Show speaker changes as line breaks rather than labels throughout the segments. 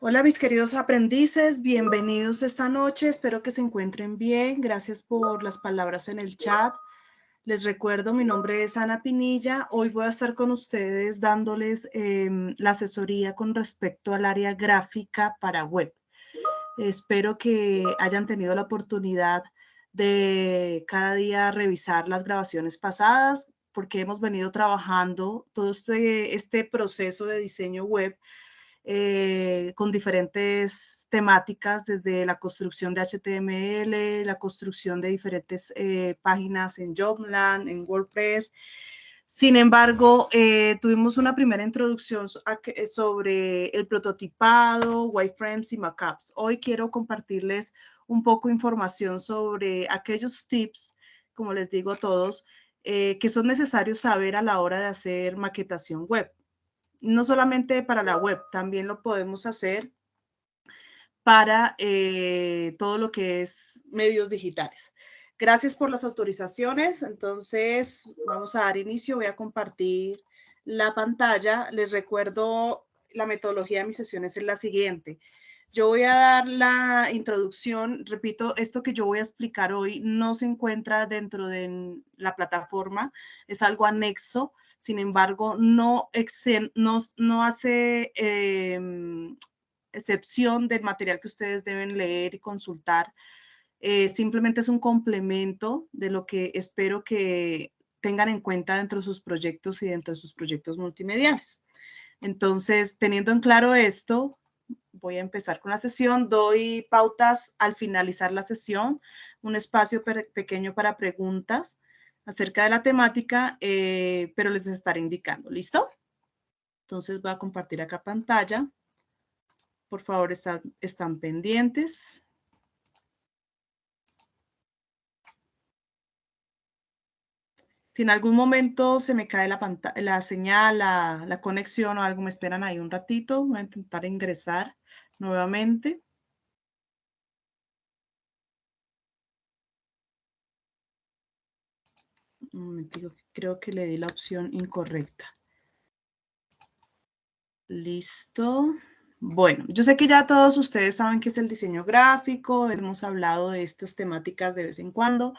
Hola mis queridos aprendices, bienvenidos esta noche, espero que se encuentren bien, gracias por las palabras en el chat. Les recuerdo, mi nombre es Ana Pinilla, hoy voy a estar con ustedes dándoles la asesoría con respecto al área gráfica para web. Espero que hayan tenido la oportunidad de cada día revisar las grabaciones pasadas, porque hemos venido trabajando todo este proceso de diseño web con diferentes temáticas, desde la construcción de HTML, la construcción de diferentes páginas en Jobland, en WordPress. Sin embargo, tuvimos una primera introducción sobre el prototipado, wireframes y mockups. Hoy quiero compartirles un poco de información sobre aquellos tips, como les digo a todos, que son necesarios saber a la hora de hacer maquetación web. No solamente para la web, también lo podemos hacer para todo lo que es medios digitales. Gracias por las autorizaciones. Entonces, vamos a dar inicio. Voy a compartir la pantalla. Les recuerdo, la metodología de mis sesiones es la siguiente. Yo voy a dar la introducción. Repito, esto que yo voy a explicar hoy no se encuentra dentro de la plataforma, es algo anexo. Sin embargo, no hace excepción del material que ustedes deben leer y consultar. Simplemente es un complemento de lo que espero que tengan en cuenta dentro de sus proyectos y dentro de sus proyectos multimediales. Entonces, teniendo en claro esto, voy a empezar con la sesión. Doy pautas al finalizar la sesión, un espacio pequeño para preguntas acerca de la temática, pero les estaré indicando. ¿Listo? Entonces voy a compartir acá pantalla. Por favor, están pendientes. Si en algún momento se me cae la señal, la conexión o algo, me esperan ahí un ratito. Voy a intentar ingresar nuevamente. Un momentito, creo que le di la opción incorrecta. Listo. Bueno, yo sé que ya todos ustedes saben qué es el diseño gráfico, hemos hablado de estas temáticas de vez en cuando.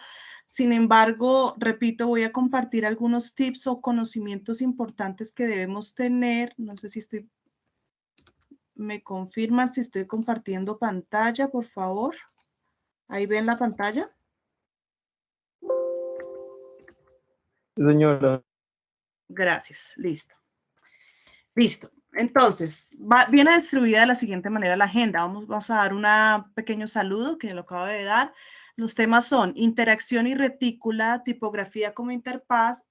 Sin embargo, repito, voy a compartir algunos tips o conocimientos importantes que debemos tener. No sé si me confirman si estoy compartiendo pantalla, por favor. ¿Ahí ven la pantalla?
Señora.
Gracias, listo. Listo. Entonces, viene distribuida de la siguiente manera la agenda. Vamos a dar un pequeño saludo que lo acabo de dar. Los temas son interacción y retícula, tipografía como interfaz,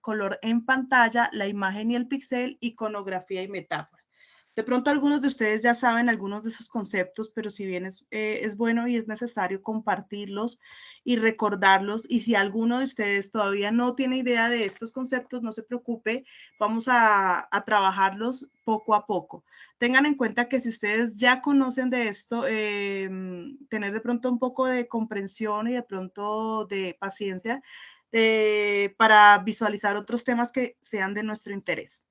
color en pantalla, la imagen y el píxel, iconografía y metáfora. De pronto algunos de ustedes ya saben algunos de esos conceptos, pero si bien es bueno y es necesario compartirlos y recordarlos, y si alguno de ustedes todavía no tiene idea de estos conceptos, no se preocupe, vamos a trabajarlos poco a poco. Tengan en cuenta que si ustedes ya conocen de esto, tener de pronto un poco de comprensión y de pronto de paciencia para visualizar otros temas que sean de nuestro interés.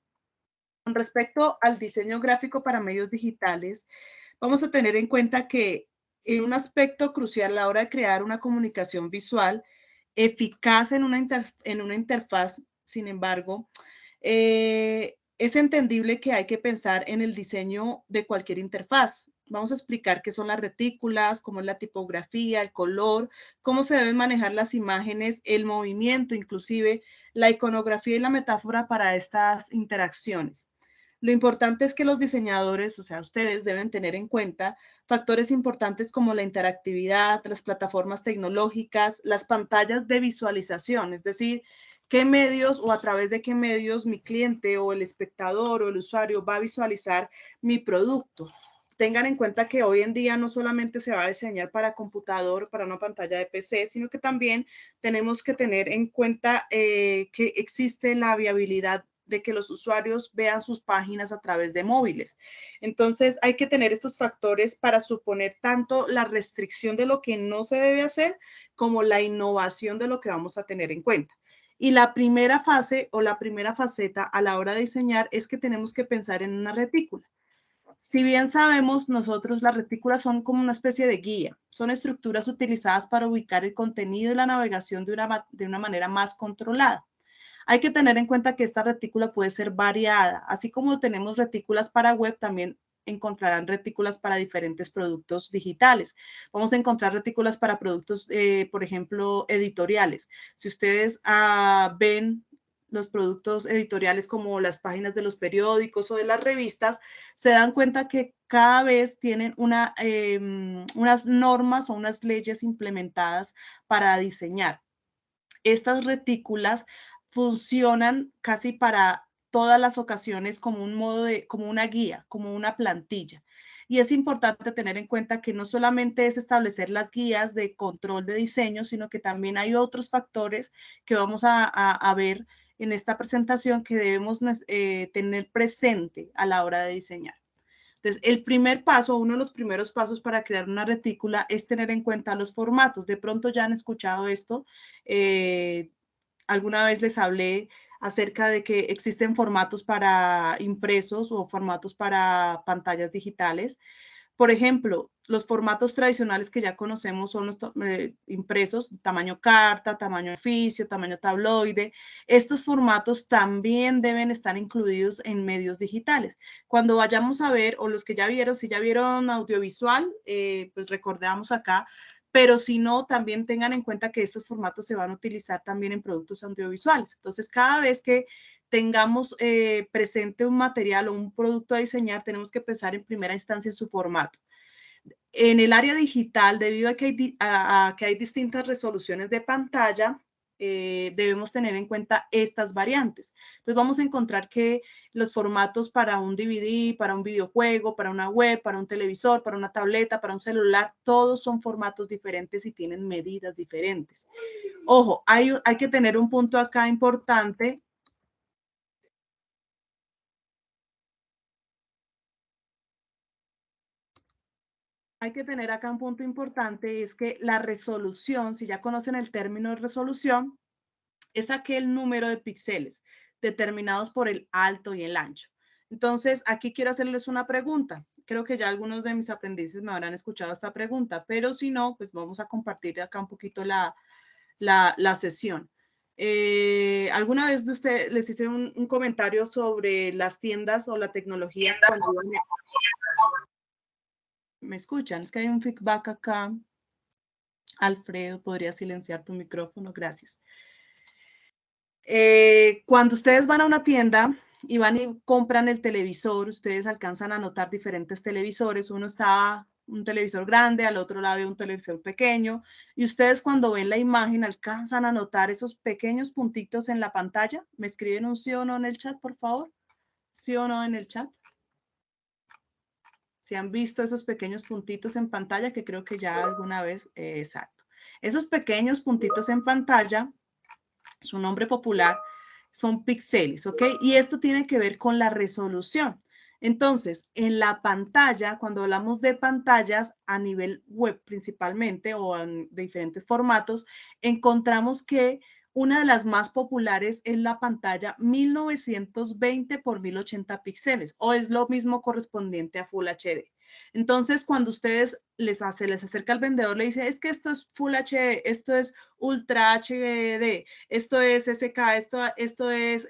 Con respecto al diseño gráfico para medios digitales, vamos a tener en cuenta que un aspecto crucial a la hora de crear una comunicación visual eficaz en una interfaz, sin embargo, es entendible que hay que pensar en el diseño de cualquier interfaz. Vamos a explicar qué son las retículas, cómo es la tipografía, el color, cómo se deben manejar las imágenes, el movimiento, inclusive la iconografía y la metáfora para estas interacciones. Lo importante es que los diseñadores, o sea, ustedes deben tener en cuenta factores importantes como la interactividad, las plataformas tecnológicas, las pantallas de visualización, es decir, qué medios o a través de qué medios mi cliente o el espectador o el usuario va a visualizar mi producto. Tengan en cuenta que hoy en día no solamente se va a diseñar para computador, para una pantalla de PC, sino que también tenemos que tener en cuenta que existe la viabilidad de que los usuarios vean sus páginas a través de móviles. Entonces, hay que tener estos factores para suponer tanto la restricción de lo que no se debe hacer como la innovación de lo que vamos a tener en cuenta. Y la primera fase o la primera faceta a la hora de diseñar es que tenemos que pensar en una retícula. Si bien sabemos, nosotros las retículas son como una especie de guía, son estructuras utilizadas para ubicar el contenido y la navegación de una manera más controlada. Hay que tener en cuenta que esta retícula puede ser variada, así como tenemos retículas para web, también encontrarán retículas para diferentes productos digitales. Vamos a encontrar retículas para productos, por ejemplo, editoriales. Si ustedes ven los productos editoriales como las páginas de los periódicos o de las revistas, se dan cuenta que cada vez tienen unas normas o unas leyes implementadas para diseñar. Estas retículas funcionan casi para todas las ocasiones como un modo de, como una guía, como una plantilla. Y es importante tener en cuenta que no solamente es establecer las guías de control de diseño, sino que también hay otros factores que vamos a ver en esta presentación que debemos tener presente a la hora de diseñar. Entonces, el primer paso, uno de los primeros pasos para crear una retícula es tener en cuenta los formatos. De pronto ya han escuchado esto. Alguna vez les hablé acerca de que existen formatos para impresos o formatos para pantallas digitales. Por ejemplo, los formatos tradicionales que ya conocemos son los impresos, tamaño carta, tamaño oficio, tamaño tabloide. Estos formatos también deben estar incluidos en medios digitales. Cuando vayamos a ver, o los que ya vieron, si ya vieron audiovisual, pues recordamos acá, pero si no, también tengan en cuenta que estos formatos se van a utilizar también en productos audiovisuales. Entonces, cada vez que tengamos presente un material o un producto a diseñar, tenemos que pensar en primera instancia en su formato. En el área digital, debido a que hay distintas resoluciones de pantalla, debemos tener en cuenta estas variantes. Entonces vamos a encontrar que los formatos para un DVD, para un videojuego, para una web, para un televisor, para una tableta, para un celular, todos son formatos diferentes y tienen medidas diferentes. Ojo, hay que tener un punto acá importante. Hay que tener acá un punto importante, es que la resolución, si ya conocen el término de resolución, es aquel número de píxeles determinados por el alto y el ancho. Entonces, aquí quiero hacerles una pregunta. Creo que ya algunos de mis aprendices me habrán escuchado esta pregunta, pero si no, pues vamos a compartir acá un poquito la sesión. ¿Alguna vez de ustedes les hice un comentario sobre las tiendas o la tecnología cuando me escuchan? Es que hay un feedback acá. Alfredo, ¿podría silenciar tu micrófono? Gracias. Cuando ustedes van a una tienda y van y compran el televisor, ustedes alcanzan a notar diferentes televisores. Uno está un televisor grande, al otro lado hay un televisor pequeño. Y ustedes cuando ven la imagen alcanzan a notar esos pequeños puntitos en la pantalla. ¿Me escriben un sí o no en el chat, por favor? ¿Sí o no en el chat? Si han visto esos pequeños puntitos en pantalla, que creo que ya alguna vez, exacto. Esos pequeños puntitos en pantalla, su nombre popular, son píxeles, ¿ok? Y esto tiene que ver con la resolución. Entonces, en la pantalla, cuando hablamos de pantallas a nivel web principalmente o en diferentes formatos, encontramos que una de las más populares es la pantalla 1920 por 1080 píxeles o es lo mismo correspondiente a Full HD. Entonces, cuando ustedes les acerca al vendedor, le dice, es que esto es Full HD, esto es Ultra HD, esto es SK, esto es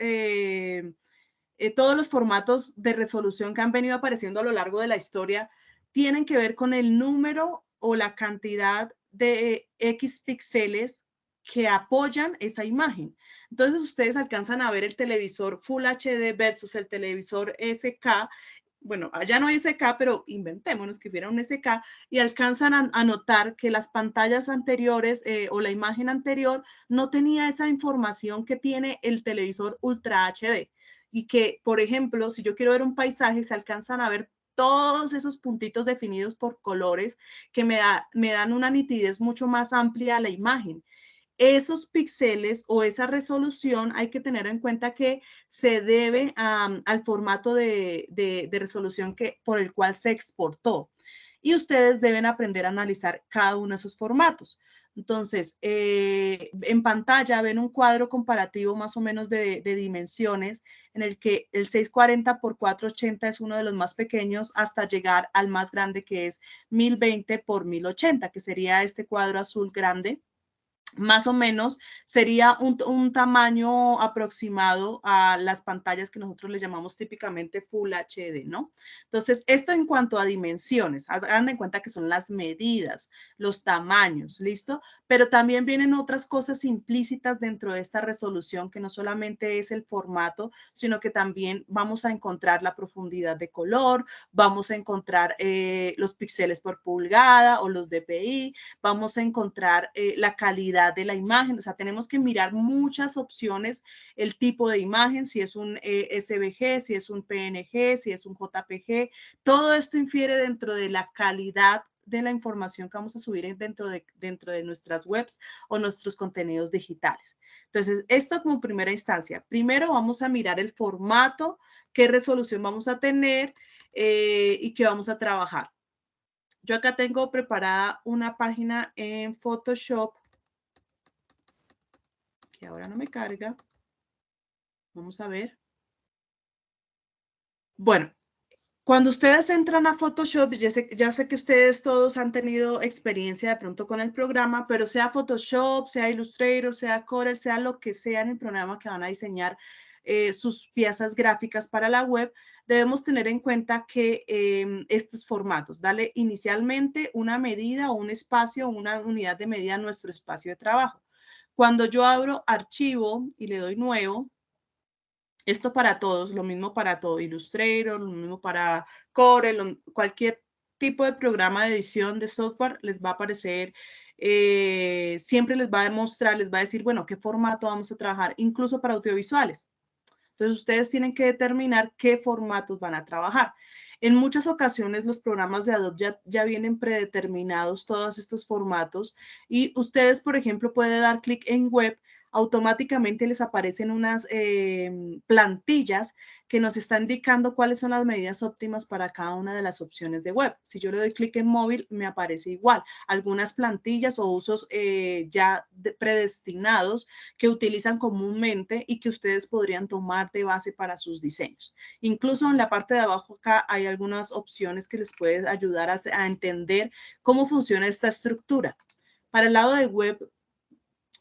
todos los formatos de resolución que han venido apareciendo a lo largo de la historia tienen que ver con el número o la cantidad de X píxeles que apoyan esa imagen. Entonces ustedes alcanzan a ver el televisor Full HD versus el televisor SK. Bueno, allá no hay SK, pero inventémonos que hubiera un SK y alcanzan a notar que las pantallas anteriores o la imagen anterior no tenía esa información que tiene el televisor Ultra HD. Y que, por ejemplo, si yo quiero ver un paisaje, se alcanzan a ver todos esos puntitos definidos por colores que me dan una nitidez mucho más amplia a la imagen. Esos píxeles o esa resolución hay que tener en cuenta que se debe al formato de resolución por el cual se exportó. y ustedes deben aprender a analizar cada uno de esos formatos. Entonces, en pantalla ven un cuadro comparativo más o menos de dimensiones en el que el 640 por 480 es uno de los más pequeños hasta llegar al más grande que es 1020 por 1080, que sería este cuadro azul grande. Más o menos sería un tamaño aproximado a las pantallas que nosotros le llamamos típicamente Full HD, ¿no? Entonces, esto en cuanto a dimensiones, hagan en cuenta que son las medidas, los tamaños, ¿listo? Pero también vienen otras cosas implícitas dentro de esta resolución, que no solamente es el formato, sino que también vamos a encontrar la profundidad de color, vamos a encontrar los píxeles por pulgada o los dpi, vamos a encontrar la calidad de la imagen, o sea, tenemos que mirar muchas opciones, el tipo de imagen, si es un SVG, si es un PNG, si es un JPG, todo esto infiere dentro de la calidad de la información que vamos a subir dentro de nuestras webs o nuestros contenidos digitales. Entonces, esto como primera instancia. Primero vamos a mirar el formato, qué resolución vamos a tener y qué vamos a trabajar. Yo acá tengo preparada una página en Photoshop que ahora no me carga. Vamos a ver. Bueno, cuando ustedes entran a Photoshop, ya sé que ustedes todos han tenido experiencia de pronto con el programa, pero sea Photoshop, sea Illustrator, sea Corel, sea lo que sea en el programa que van a diseñar sus piezas gráficas para la web, debemos tener en cuenta que estos formatos, dale inicialmente una medida o un espacio, una unidad de medida a nuestro espacio de trabajo. Cuando yo abro archivo y le doy nuevo, esto para todos, lo mismo para todo, Illustrator, lo mismo para Corel, cualquier tipo de programa de edición de software les va a aparecer, siempre les va a demostrar, les va a decir, bueno, qué formato vamos a trabajar, incluso para audiovisuales. Entonces, ustedes tienen que determinar qué formatos van a trabajar. En muchas ocasiones los programas de Adobe ya vienen predeterminados todos estos formatos y ustedes, por ejemplo, pueden dar clic en web, automáticamente les aparecen unas plantillas que nos están indicando cuáles son las medidas óptimas para cada una de las opciones de web. Si yo le doy clic en móvil, me aparece igual. Algunas plantillas o usos ya predestinados que utilizan comúnmente y que ustedes podrían tomar de base para sus diseños. Incluso en la parte de abajo acá hay algunas opciones que les pueden ayudar a entender cómo funciona esta estructura. Para el lado de web,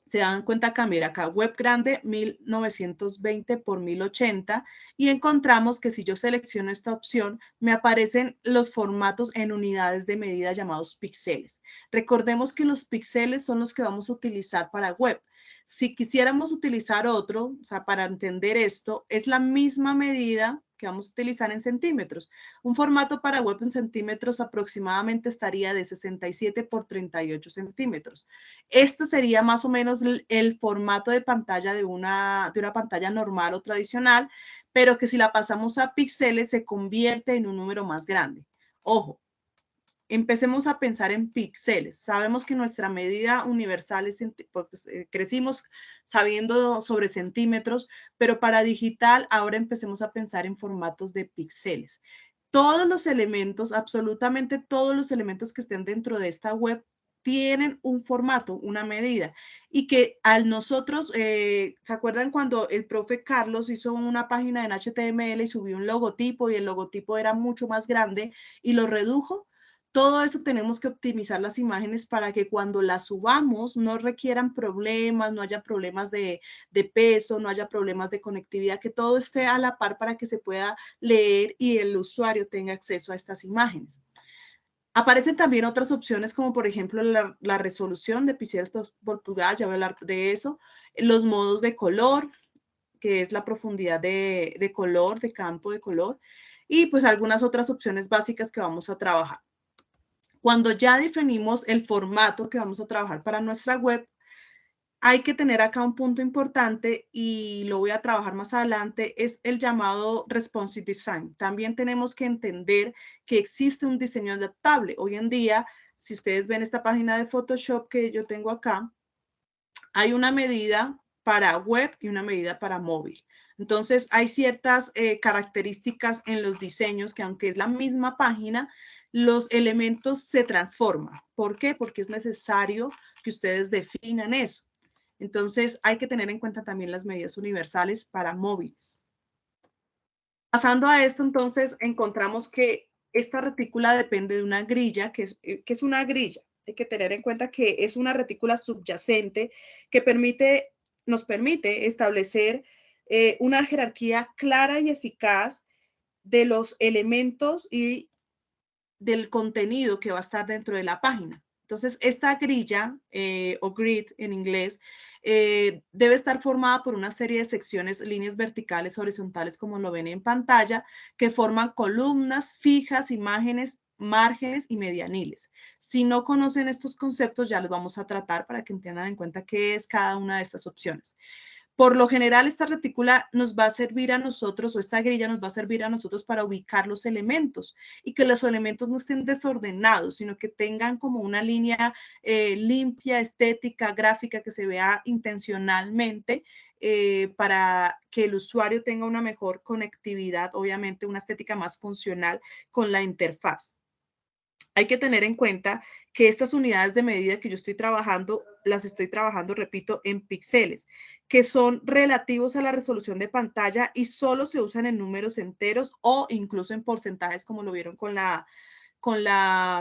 se dan cuenta acá, mira acá, web grande 1920 por 1080 y encontramos que si yo selecciono esta opción, me aparecen los formatos en unidades de medida llamados píxeles. Recordemos que los píxeles son los que vamos a utilizar para web. Si quisiéramos utilizar otro, o sea, para entender esto, es la misma medida que vamos a utilizar en centímetros. Un formato para web en centímetros aproximadamente estaría de 67 por 38 centímetros. Este sería más o menos el formato de pantalla de una pantalla normal o tradicional, pero que si la pasamos a píxeles se convierte en un número más grande. Ojo, empecemos a pensar en píxeles. Sabemos que nuestra medida universal es, pues, crecimos sabiendo sobre centímetros, pero para digital ahora empecemos a pensar en formatos de píxeles. Todos los elementos, absolutamente todos los elementos que estén dentro de esta web tienen un formato, una medida, y que al nosotros, ¿se acuerdan cuando el profe Carlos hizo una página en HTML y subió un logotipo y el logotipo era mucho más grande y lo redujo? Todo eso tenemos que optimizar las imágenes para que cuando las subamos no requieran problemas, no haya problemas de peso, no haya problemas de conectividad, que todo esté a la par para que se pueda leer y el usuario tenga acceso a estas imágenes. Aparecen también otras opciones como por ejemplo la resolución de píxeles por pulgada, ya voy a hablar de eso, los modos de color, que es la profundidad de color, de campo de color, y pues algunas otras opciones básicas que vamos a trabajar. Cuando ya definimos el formato que vamos a trabajar para nuestra web, hay que tener acá un punto importante y lo voy a trabajar más adelante, es el llamado responsive design. También tenemos que entender que existe un diseño adaptable. Hoy en día, si ustedes ven esta página de Photoshop que yo tengo acá, hay una medida para web y una medida para móvil. Entonces, hay ciertas características en los diseños que aunque es la misma página, los elementos se transforman. ¿Por qué? Porque es necesario que ustedes definan eso. Entonces, hay que tener en cuenta también las medidas universales para móviles. Pasando a esto, entonces, encontramos que esta retícula depende de una grilla, que es una grilla. Hay que tener en cuenta que es una retícula subyacente que nos permite establecer una jerarquía clara y eficaz de los elementos y del contenido que va a estar dentro de la página. Entonces, esta grilla o grid en inglés debe estar formada por una serie de secciones, líneas verticales, horizontales, como lo ven en pantalla, que forman columnas fijas, imágenes, márgenes y medianiles. Si no conocen estos conceptos, ya los vamos a tratar para que tengan en cuenta qué es cada una de estas opciones. Por lo general, esta retícula nos va a servir a nosotros, o esta grilla nos va a servir a nosotros para ubicar los elementos y que los elementos no estén desordenados, sino que tengan como una línea limpia, estética, gráfica, que se vea intencionalmente para que el usuario tenga una mejor conectividad, obviamente una estética más funcional con la interfaz. Hay que tener en cuenta que estas unidades de medida que yo estoy trabajando, las estoy trabajando, repito, en píxeles, que son relativos a la resolución de pantalla y solo se usan en números enteros o incluso en porcentajes, como lo vieron con la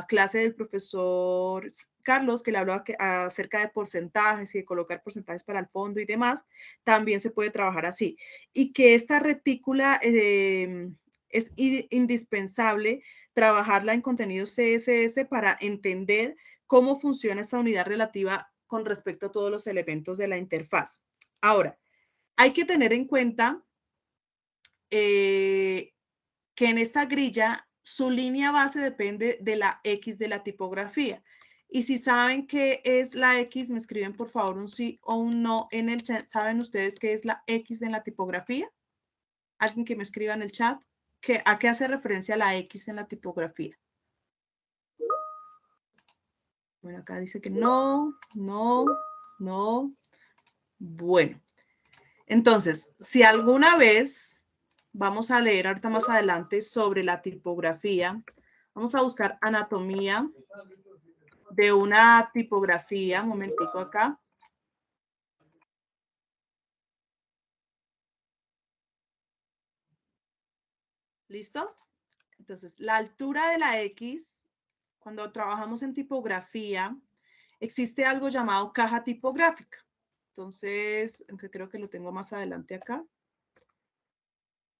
clase del profesor Carlos, que le habló acerca de porcentajes y de colocar porcentajes para el fondo y demás. También se puede trabajar así. Y que esta retícula es indispensable trabajarla en contenido CSS para entender cómo funciona esta unidad relativa con respecto a todos los elementos de la interfaz. Ahora, hay que tener en cuenta que en esta grilla su línea base depende de la X de la tipografía. Y si saben qué es la X, me escriben por favor un sí o un no en el chat. ¿Saben ustedes qué es la X en la tipografía? Alguien que me escriba en el chat. ¿A qué hace referencia la X en la tipografía? Bueno, acá dice que no, no, no. Bueno, entonces, si alguna vez vamos a leer ahorita más adelante sobre la tipografía, vamos a buscar anatomía de una tipografía. Un momentico acá. ¿Listo? Entonces, la altura de la X, cuando trabajamos en tipografía, existe algo llamado caja tipográfica. Entonces, aunque creo que lo tengo más adelante acá.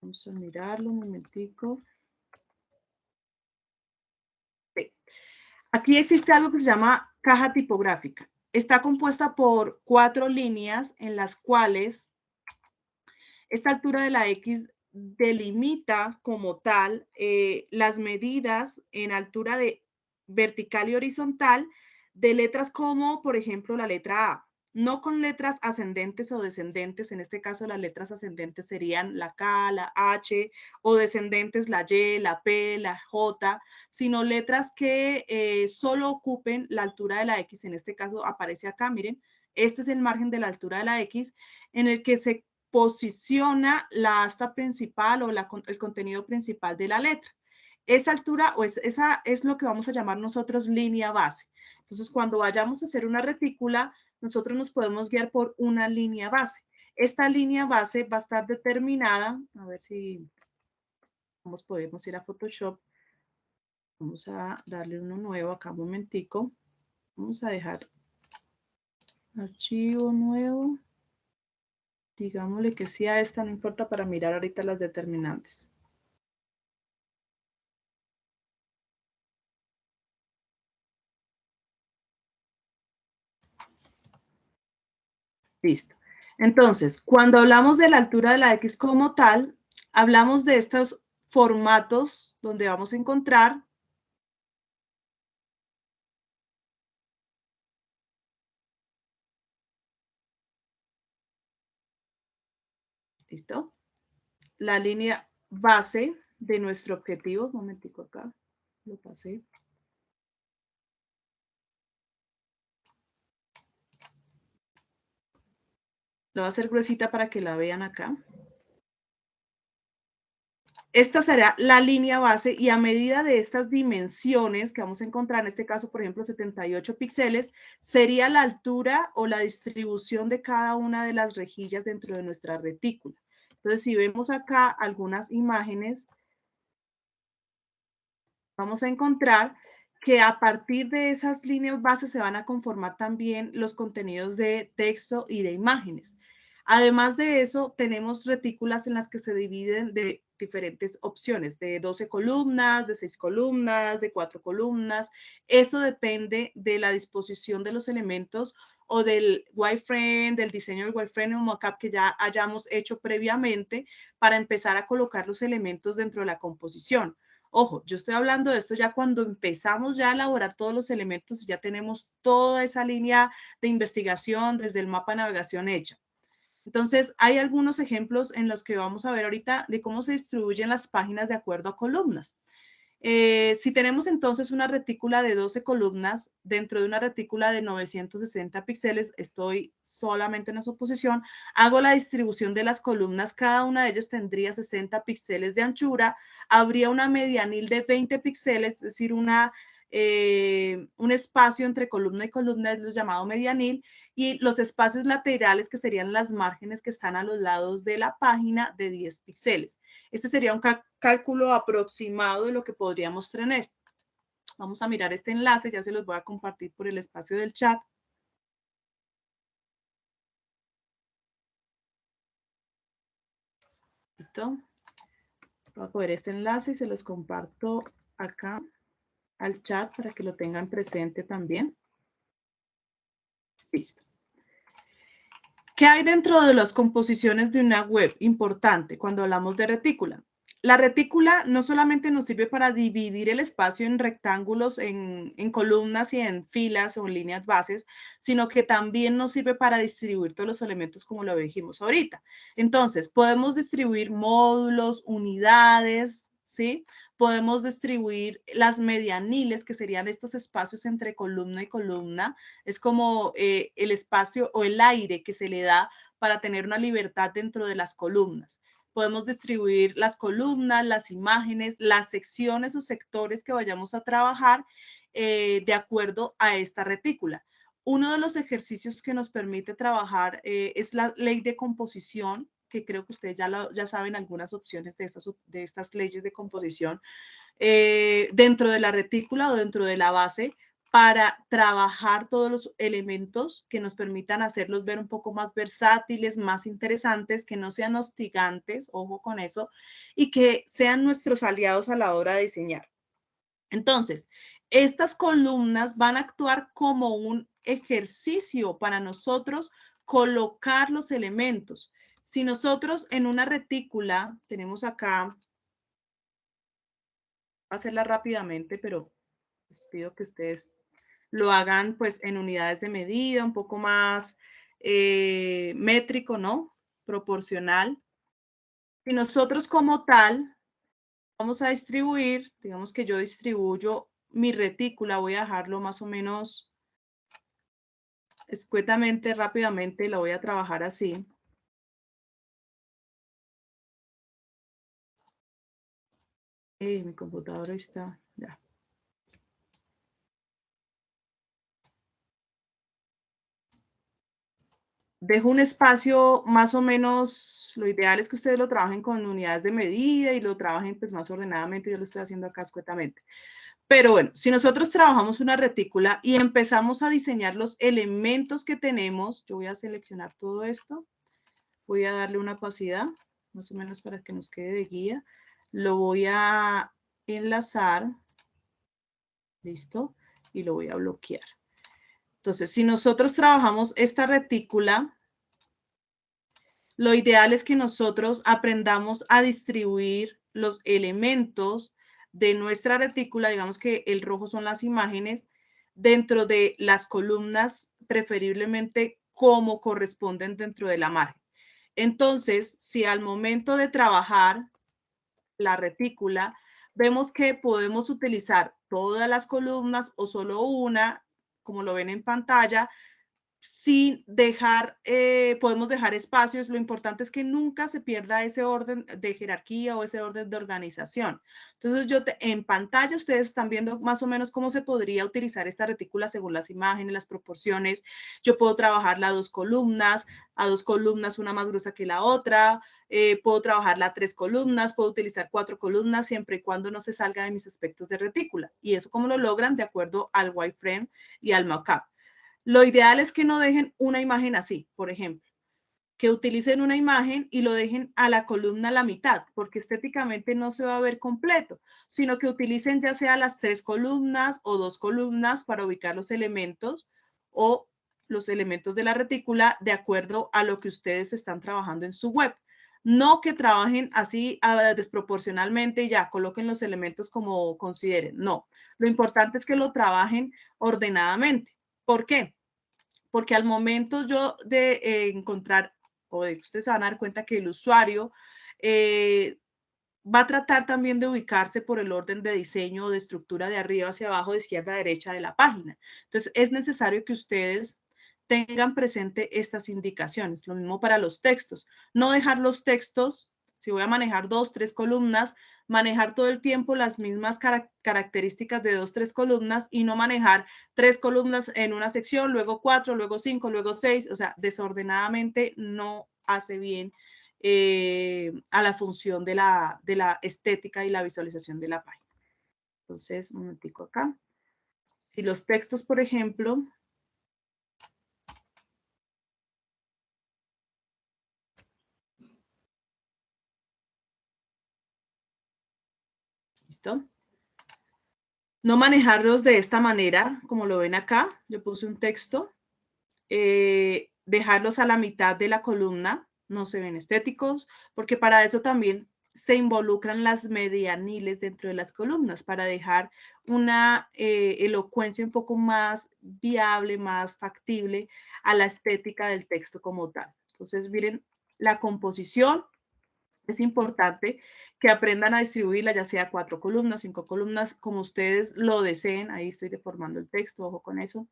Vamos a mirarlo un momentico. Sí. Aquí existe algo que se llama caja tipográfica. Está compuesta por 4 líneas en las cuales esta altura de la X delimita como tal las medidas en altura de vertical y horizontal de letras como, por ejemplo, la letra A. No con letras ascendentes o descendentes, en este caso las letras ascendentes serían la K, la H, o descendentes la Y, la P, la J, sino letras que solo ocupen la altura de la X. En este caso aparece acá, miren, este es el margen de la altura de la X en el que se posiciona la asta principal o el contenido principal de la letra. Esa altura esa es lo que vamos a llamar nosotros línea base. Entonces, cuando vayamos a hacer una retícula, nosotros nos podemos guiar por una línea base. Esta línea base va a estar determinada, a ver si podemos ir a Photoshop. Vamos a darle uno nuevo acá un momentico. Vamos a dejar archivo nuevo. Digámosle que sí a esta, no importa, para mirar ahorita las determinantes. Listo. Entonces, cuando hablamos de la altura de la X como tal, hablamos de estos formatos donde vamos a encontrar ¿listo? La línea base de nuestro objetivo. Un momentico acá, lo pasé. Lo voy a hacer gruesita para que la vean acá. esta será la línea base y a medida de estas dimensiones que vamos a encontrar, en este caso, por ejemplo, 78 píxeles, sería la altura o la distribución de cada una de las rejillas dentro de nuestra retícula. Entonces, si vemos acá algunas imágenes, vamos a encontrar que a partir de esas líneas bases se van a conformar también los contenidos de texto y de imágenes. Además de eso, tenemos retículas en las que se dividen de diferentes opciones, de 12 columnas, de 6 columnas, de 4 columnas. Eso depende de la disposición de los elementos o del wireframe, del diseño del wireframe o mockup que ya hayamos hecho previamente para empezar a colocar los elementos dentro de la composición. Ojo, yo estoy hablando de esto ya cuando empezamos ya a elaborar todos los elementos y ya tenemos toda esa línea de investigación desde el mapa de navegación hecha. Entonces, hay algunos ejemplos en los que vamos a ver ahorita de cómo se distribuyen las páginas de acuerdo a columnas. Si tenemos entonces una retícula de 12 columnas dentro de una retícula de 960 píxeles, estoy solamente en esa posición, hago la distribución de las columnas, cada una de ellas tendría 60 píxeles de anchura, habría una medianil de 20 píxeles, es decir, un espacio entre columna y columna es lo llamado medianil, y los espacios laterales que serían las márgenes que están a los lados de la página de 10 píxeles. Este sería un cálculo aproximado de lo que podríamos tener. Vamos a mirar este enlace, ya se los voy a compartir por el espacio del chat. ¿Listo? Voy a coger este enlace y se los comparto acá al chat para que lo tengan presente también. Listo. ¿Qué hay dentro de las composiciones de una web? Importante cuando hablamos de retícula. La retícula no solamente nos sirve para dividir el espacio en rectángulos, en columnas y en filas o en líneas bases, sino que también nos sirve para distribuir todos los elementos como lo dijimos ahorita. Entonces, podemos distribuir módulos, unidades, ¿sí? Podemos distribuir las medianiles, que serían estos espacios entre columna y columna. Es como el espacio o el aire que se le da para tener una libertad dentro de las columnas. Podemos distribuir las columnas, las imágenes, las secciones o sectores que vayamos a trabajar de acuerdo a esta retícula. Uno de los ejercicios que nos permite trabajar es la ley de composición, que creo que ustedes ya saben algunas opciones de estas leyes de composición dentro de la retícula o dentro de la base para trabajar todos los elementos que nos permitan hacerlos ver un poco más versátiles, más interesantes, que no sean hostigantes, ojo con eso, y que sean nuestros aliados a la hora de diseñar. Entonces, estas columnas van a actuar como un ejercicio para nosotros colocar los elementos. Si nosotros en una retícula tenemos acá, voy a hacerla rápidamente, pero les pido que ustedes lo hagan pues en unidades de medida, un poco más métrico, ¿no? Proporcional. Y nosotros como tal vamos a distribuir, digamos que yo distribuyo mi retícula, voy a dejarlo más o menos escuetamente, rápidamente, la voy a trabajar así. Mi computadora está, ya. Dejo un espacio más o menos, lo ideal es que ustedes lo trabajen con unidades de medida y lo trabajen pues más ordenadamente, yo lo estoy haciendo acá escuetamente. Pero bueno, si nosotros trabajamos una retícula y empezamos a diseñar los elementos que tenemos, yo voy a seleccionar todo esto, voy a darle una opacidad, más o menos para que nos quede de guía, lo voy a enlazar, listo, y lo voy a bloquear. Entonces, si nosotros trabajamos esta retícula, lo ideal es que nosotros aprendamos a distribuir los elementos de nuestra retícula, digamos que el rojo son las imágenes, dentro de las columnas, preferiblemente como corresponden dentro de la margen. Entonces, si al momento de trabajar la retícula, vemos que podemos utilizar todas las columnas o solo una, como lo ven en pantalla, sin dejar, podemos dejar espacios. Lo importante es que nunca se pierda ese orden de jerarquía o ese orden de organización. Entonces, en pantalla ustedes están viendo más o menos cómo se podría utilizar esta retícula según las imágenes, las proporciones. Yo puedo trabajarla a dos columnas, una más gruesa que la otra. Puedo trabajarla a 3 columnas, puedo utilizar 4 columnas, siempre y cuando no se salga de mis aspectos de retícula. Y eso cómo lo logran de acuerdo al wireframe y al mockup. Lo ideal es que no dejen una imagen así, por ejemplo, que utilicen una imagen y lo dejen a la columna a la mitad, porque estéticamente no se va a ver completo, sino que utilicen ya sea las 3 columnas o 2 columnas para ubicar los elementos o los elementos de la retícula de acuerdo a lo que ustedes están trabajando en su web. No que trabajen así desproporcionalmente y ya coloquen los elementos como consideren. No, lo importante es que lo trabajen ordenadamente. ¿Por qué? Porque al momento yo de encontrar, o de ustedes se van a dar cuenta que el usuario va a tratar también de ubicarse por el orden de diseño o de estructura de arriba hacia abajo, de izquierda a derecha de la página. Entonces, es necesario que ustedes tengan presente estas indicaciones. Lo mismo para los textos. No dejar los textos, si voy a manejar 2, 3 columnas, manejar todo el tiempo las mismas características de 2, 3 columnas y no manejar 3 columnas en una sección, luego 4, luego 5, luego 6, o sea, desordenadamente no hace bien a la función de la estética y la visualización de la página. Entonces, un momentico acá. Si los textos, por ejemplo, ¿listo? No manejarlos de esta manera, como lo ven acá. Yo puse un texto. Dejarlos a la mitad de la columna, no se ven estéticos, porque para eso también se involucran las medianiles dentro de las columnas, para dejar una elocuencia un poco más viable, más factible a la estética del texto como tal. Entonces, miren, la composición es importante que aprendan a distribuirla, ya sea 4 columnas, 5 columnas, como ustedes lo deseen. Ahí estoy deformando el texto, ojo con eso.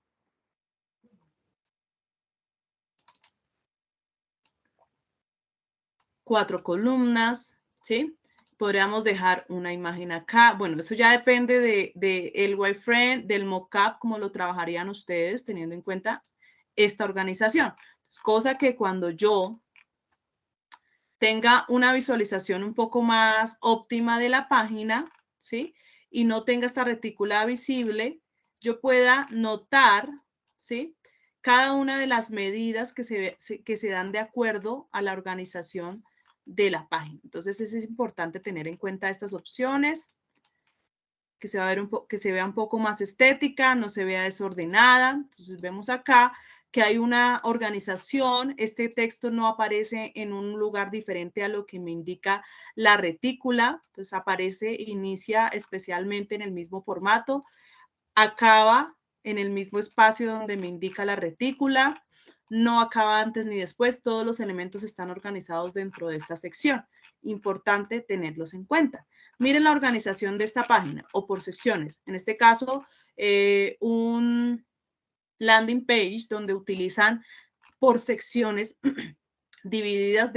4 columnas, ¿sí? Podríamos dejar una imagen acá. Bueno, eso ya depende de el wireframe, del mockup, cómo lo trabajarían ustedes, teniendo en cuenta esta organización. Entonces, cosa que cuando yo tenga una visualización un poco más óptima de la página, ¿sí? Y no tenga esta retícula visible, yo pueda notar, ¿sí? Cada una de las medidas que se dan de acuerdo a la organización de la página. Entonces, es importante tener en cuenta estas opciones, que se vea un poco más estética, no se vea desordenada. Entonces, vemos acá que hay una organización. Este texto no aparece en un lugar diferente a lo que me indica la retícula. Entonces, inicia especialmente en el mismo formato, acaba en el mismo espacio donde me indica la retícula, no acaba antes ni después, todos los elementos están organizados dentro de esta sección. Importante tenerlos en cuenta. Miren la organización de esta página o por secciones. En este caso, un landing page donde utilizan por secciones divididas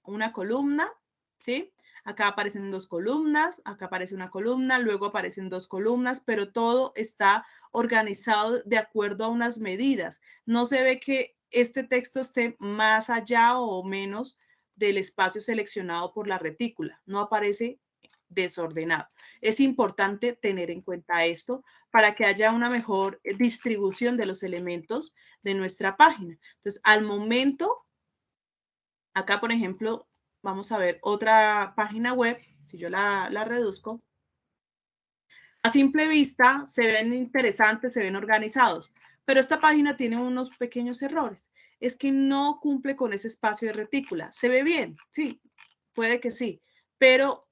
una columna, ¿sí? Acá aparecen 2 columnas, acá aparece una columna, luego aparecen 2 columnas, pero todo está organizado de acuerdo a unas medidas. No se ve que este texto esté más allá o menos del espacio seleccionado por la retícula. No aparece desordenado. Es importante tener en cuenta esto para que haya una mejor distribución de los elementos de nuestra página. Entonces, al momento, acá, por ejemplo, vamos a ver otra página web. Si yo la reduzco, a simple vista se ven interesantes, se ven organizados, pero esta página tiene unos pequeños errores. Es que no cumple con ese espacio de retícula. ¿Se ve bien? Sí, puede que sí, pero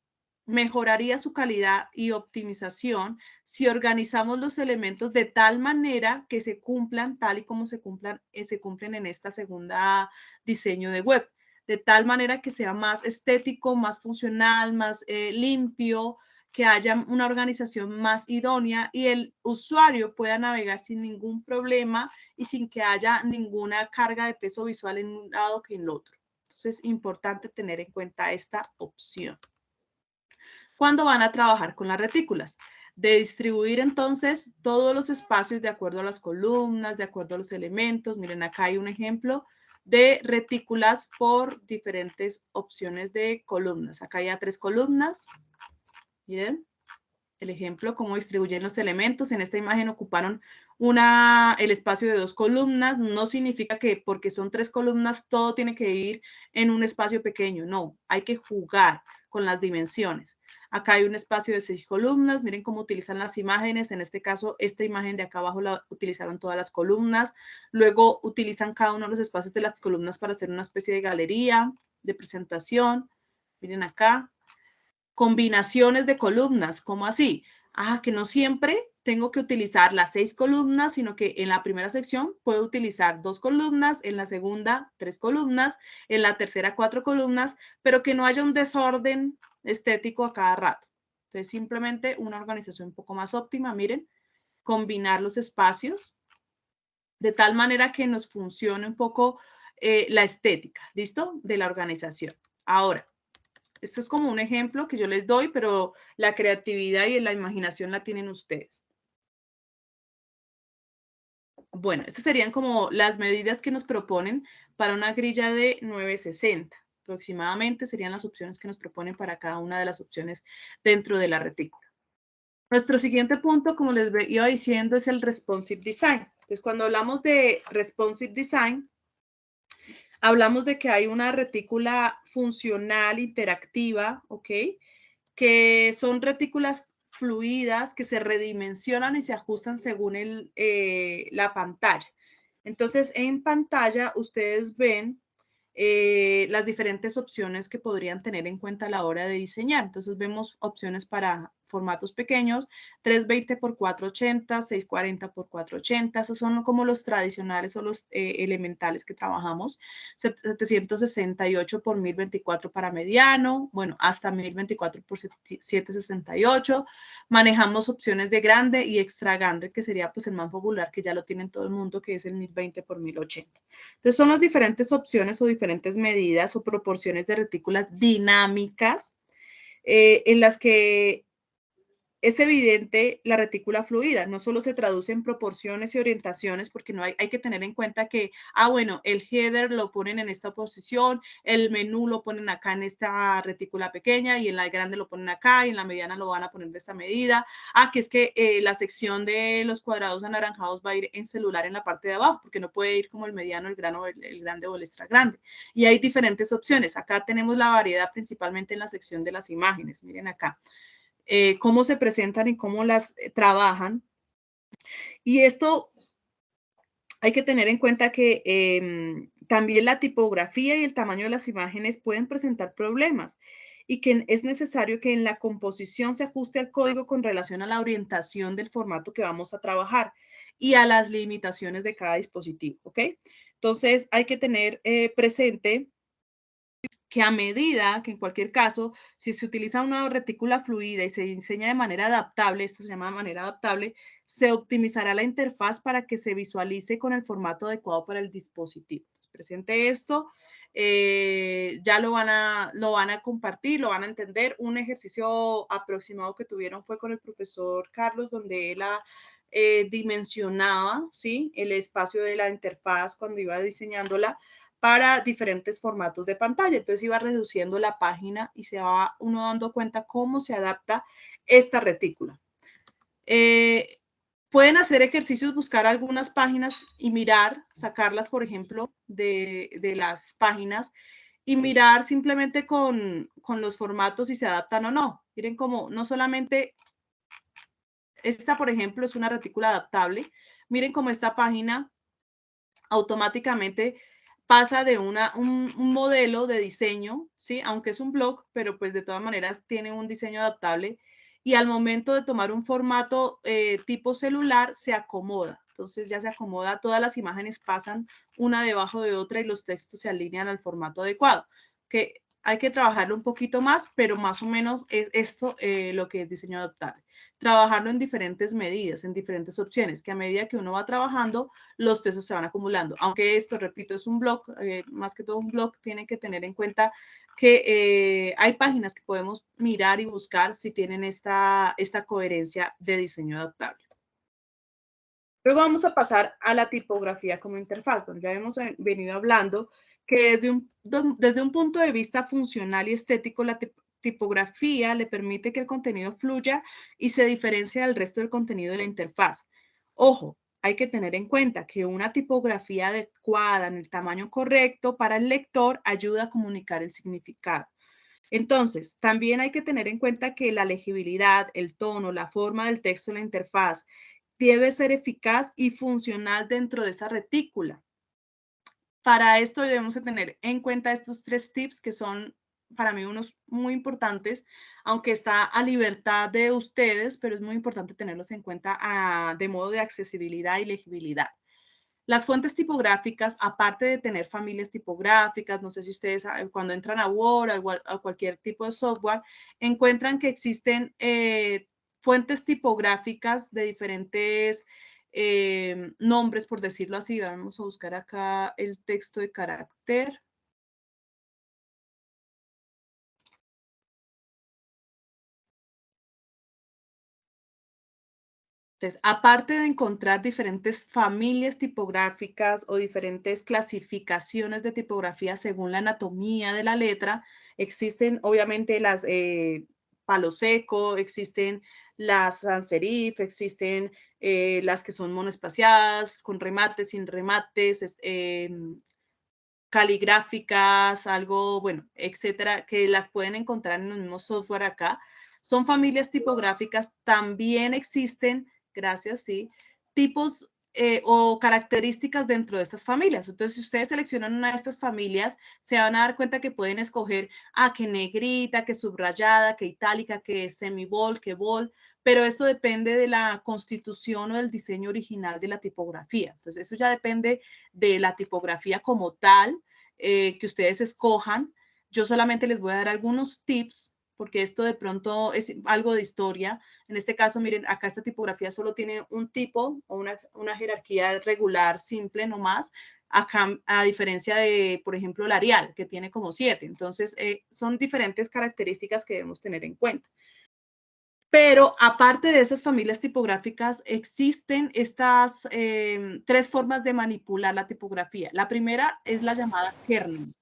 mejoraría su calidad y optimización si organizamos los elementos de tal manera que se cumplan tal y como se cumplen en esta segunda diseño de web, de tal manera que sea más estético, más funcional, más limpio, que haya una organización más idónea y el usuario pueda navegar sin ningún problema y sin que haya ninguna carga de peso visual en un lado que en el otro. Entonces, es importante tener en cuenta esta opción. ¿Cuándo van a trabajar con las retículas? De distribuir entonces todos los espacios de acuerdo a las columnas, de acuerdo a los elementos. Miren, acá hay un ejemplo de retículas por diferentes opciones de columnas. Acá hay 3 columnas. Miren el ejemplo, cómo distribuyen los elementos. En esta imagen ocuparon el espacio de 2 columnas. No significa que porque son 3 columnas todo tiene que ir en un espacio pequeño. No, hay que jugar con las dimensiones. Acá hay un espacio de 6 columnas. Miren cómo utilizan las imágenes. En este caso, esta imagen de acá abajo la utilizaron todas las columnas. Luego utilizan cada uno de los espacios de las columnas para hacer una especie de galería, de presentación. Miren acá. Combinaciones de columnas, ¿cómo así? Que no siempre tengo que utilizar las 6 columnas, sino que en la primera sección puedo utilizar 2 columnas, en la segunda 3 columnas, en la tercera 4 columnas, pero que no haya un desorden estético a cada rato. Entonces, simplemente una organización un poco más óptima, miren, combinar los espacios de tal manera que nos funcione un poco la estética, ¿listo? De la organización. Ahora, esto es como un ejemplo que yo les doy, pero la creatividad y la imaginación la tienen ustedes. Bueno, estas serían como las medidas que nos proponen para una grilla de 960. Aproximadamente serían las opciones que nos proponen para cada una de las opciones dentro de la retícula. Nuestro siguiente punto, como les iba diciendo, es el responsive design. Entonces, cuando hablamos de responsive design, hablamos de que hay una retícula funcional, interactiva, ¿ok? Que son retículas fluidas que se redimensionan y se ajustan según la pantalla. Entonces, en pantalla ustedes ven las diferentes opciones que podrían tener en cuenta a la hora de diseñar. Entonces, vemos opciones para formatos pequeños, 320 por 480, 640 por 480. Esos son como los tradicionales o los elementales que trabajamos. 768 por 1024 para mediano, bueno, hasta 1024 por 768. Manejamos opciones de grande y extra grande, que sería pues el más popular, que ya lo tienen todo el mundo, que es el 1020 por 1080. Entonces, son las diferentes opciones o diferentes medidas o proporciones de retículas dinámicas en las que es evidente la retícula fluida, no solo se traduce en proporciones y orientaciones, porque no hay que tener en cuenta que, bueno, el header lo ponen en esta posición, el menú lo ponen acá en esta retícula pequeña y en la grande lo ponen acá y en la mediana lo van a poner de esta medida. Que es que la sección de los cuadrados anaranjados va a ir en celular en la parte de abajo, porque no puede ir como el mediano, el grande o el extra grande. Y hay diferentes opciones. Acá tenemos la variedad principalmente en la sección de las imágenes. Miren acá. Cómo se presentan y cómo las trabajan. Y esto hay que tener en cuenta que también la tipografía y el tamaño de las imágenes pueden presentar problemas y que es necesario que en la composición se ajuste al código con relación a la orientación del formato que vamos a trabajar y a las limitaciones de cada dispositivo, ¿ok? Entonces hay que tener presente que a medida que en cualquier caso, si se utiliza una retícula fluida y se diseña de manera adaptable, esto se llama de manera adaptable, se optimizará la interfaz para que se visualice con el formato adecuado para el dispositivo. Presente esto, ya lo van a compartir, lo van a entender. Un ejercicio aproximado que tuvieron fue con el profesor Carlos, donde él dimensionaba, ¿sí?, el espacio de la interfaz cuando iba diseñándola para diferentes formatos de pantalla. Entonces iba reduciendo la página y se va uno dando cuenta cómo se adapta esta retícula. Pueden hacer ejercicios, buscar algunas páginas y mirar, sacarlas, por ejemplo, de las páginas y mirar simplemente con los formatos si se adaptan o no. Miren cómo no solamente esta, por ejemplo, es una retícula adaptable. Miren cómo esta página automáticamente pasa de un modelo de diseño, ¿sí? Aunque es un blog, pero pues de todas maneras tiene un diseño adaptable y al momento de tomar un formato tipo celular se acomoda. Entonces ya se acomoda, todas las imágenes pasan una debajo de otra y los textos se alinean al formato adecuado. Que hay que trabajarlo un poquito más, pero más o menos es esto lo que es diseño adaptable. Trabajarlo en diferentes medidas, en diferentes opciones, que a medida que uno va trabajando, los textos se van acumulando. Aunque esto, repito, es un blog, más que todo un blog, tienen que tener en cuenta que hay páginas que podemos mirar y buscar si tienen esta coherencia de diseño adaptable. Luego vamos a pasar a la tipografía como interfaz. Bueno, ya hemos venido hablando que desde un punto de vista funcional y estético, la tipografía le permite que el contenido fluya y se diferencie del resto del contenido de la interfaz. Ojo, hay que tener en cuenta que una tipografía adecuada en el tamaño correcto para el lector ayuda a comunicar el significado. Entonces, también hay que tener en cuenta que la legibilidad, el tono, la forma del texto en la interfaz debe ser eficaz y funcional dentro de esa retícula. Para esto debemos de tener en cuenta estos 3 tips que son para mí unos muy importantes, aunque está a libertad de ustedes, pero es muy importante tenerlos en cuenta de modo de accesibilidad y legibilidad. Las fuentes tipográficas, aparte de tener familias tipográficas, no sé si ustedes cuando entran a Word o a cualquier tipo de software, encuentran que existen fuentes tipográficas de diferentes nombres, por decirlo así. Vamos a buscar acá el texto de carácter. Entonces, aparte de encontrar diferentes familias tipográficas o diferentes clasificaciones de tipografía según la anatomía de la letra, existen obviamente las palo seco, existen las sans serif, existen las que son monoespaciadas, con remates, sin remates, caligráficas, algo, bueno, etcétera, que las pueden encontrar en el mismo software acá. Son familias tipográficas, también existen, gracias, sí, tipos o características dentro de estas familias. Entonces, si ustedes seleccionan una de estas familias, se van a dar cuenta que pueden escoger, que negrita, que subrayada, que itálica, que semibold, que bold, pero esto depende de la constitución o del diseño original de la tipografía. Entonces, eso ya depende de la tipografía como tal, que ustedes escojan. Yo solamente les voy a dar algunos tips, porque esto de pronto es algo de historia. En este caso, miren, acá esta tipografía solo tiene un tipo o una jerarquía regular, simple nomás. Acá, a diferencia de, por ejemplo, el Arial, que tiene como 7. Entonces, son diferentes características que debemos tener en cuenta. Pero aparte de esas familias tipográficas, existen estas 3 formas de manipular la tipografía. La primera es la llamada kerning.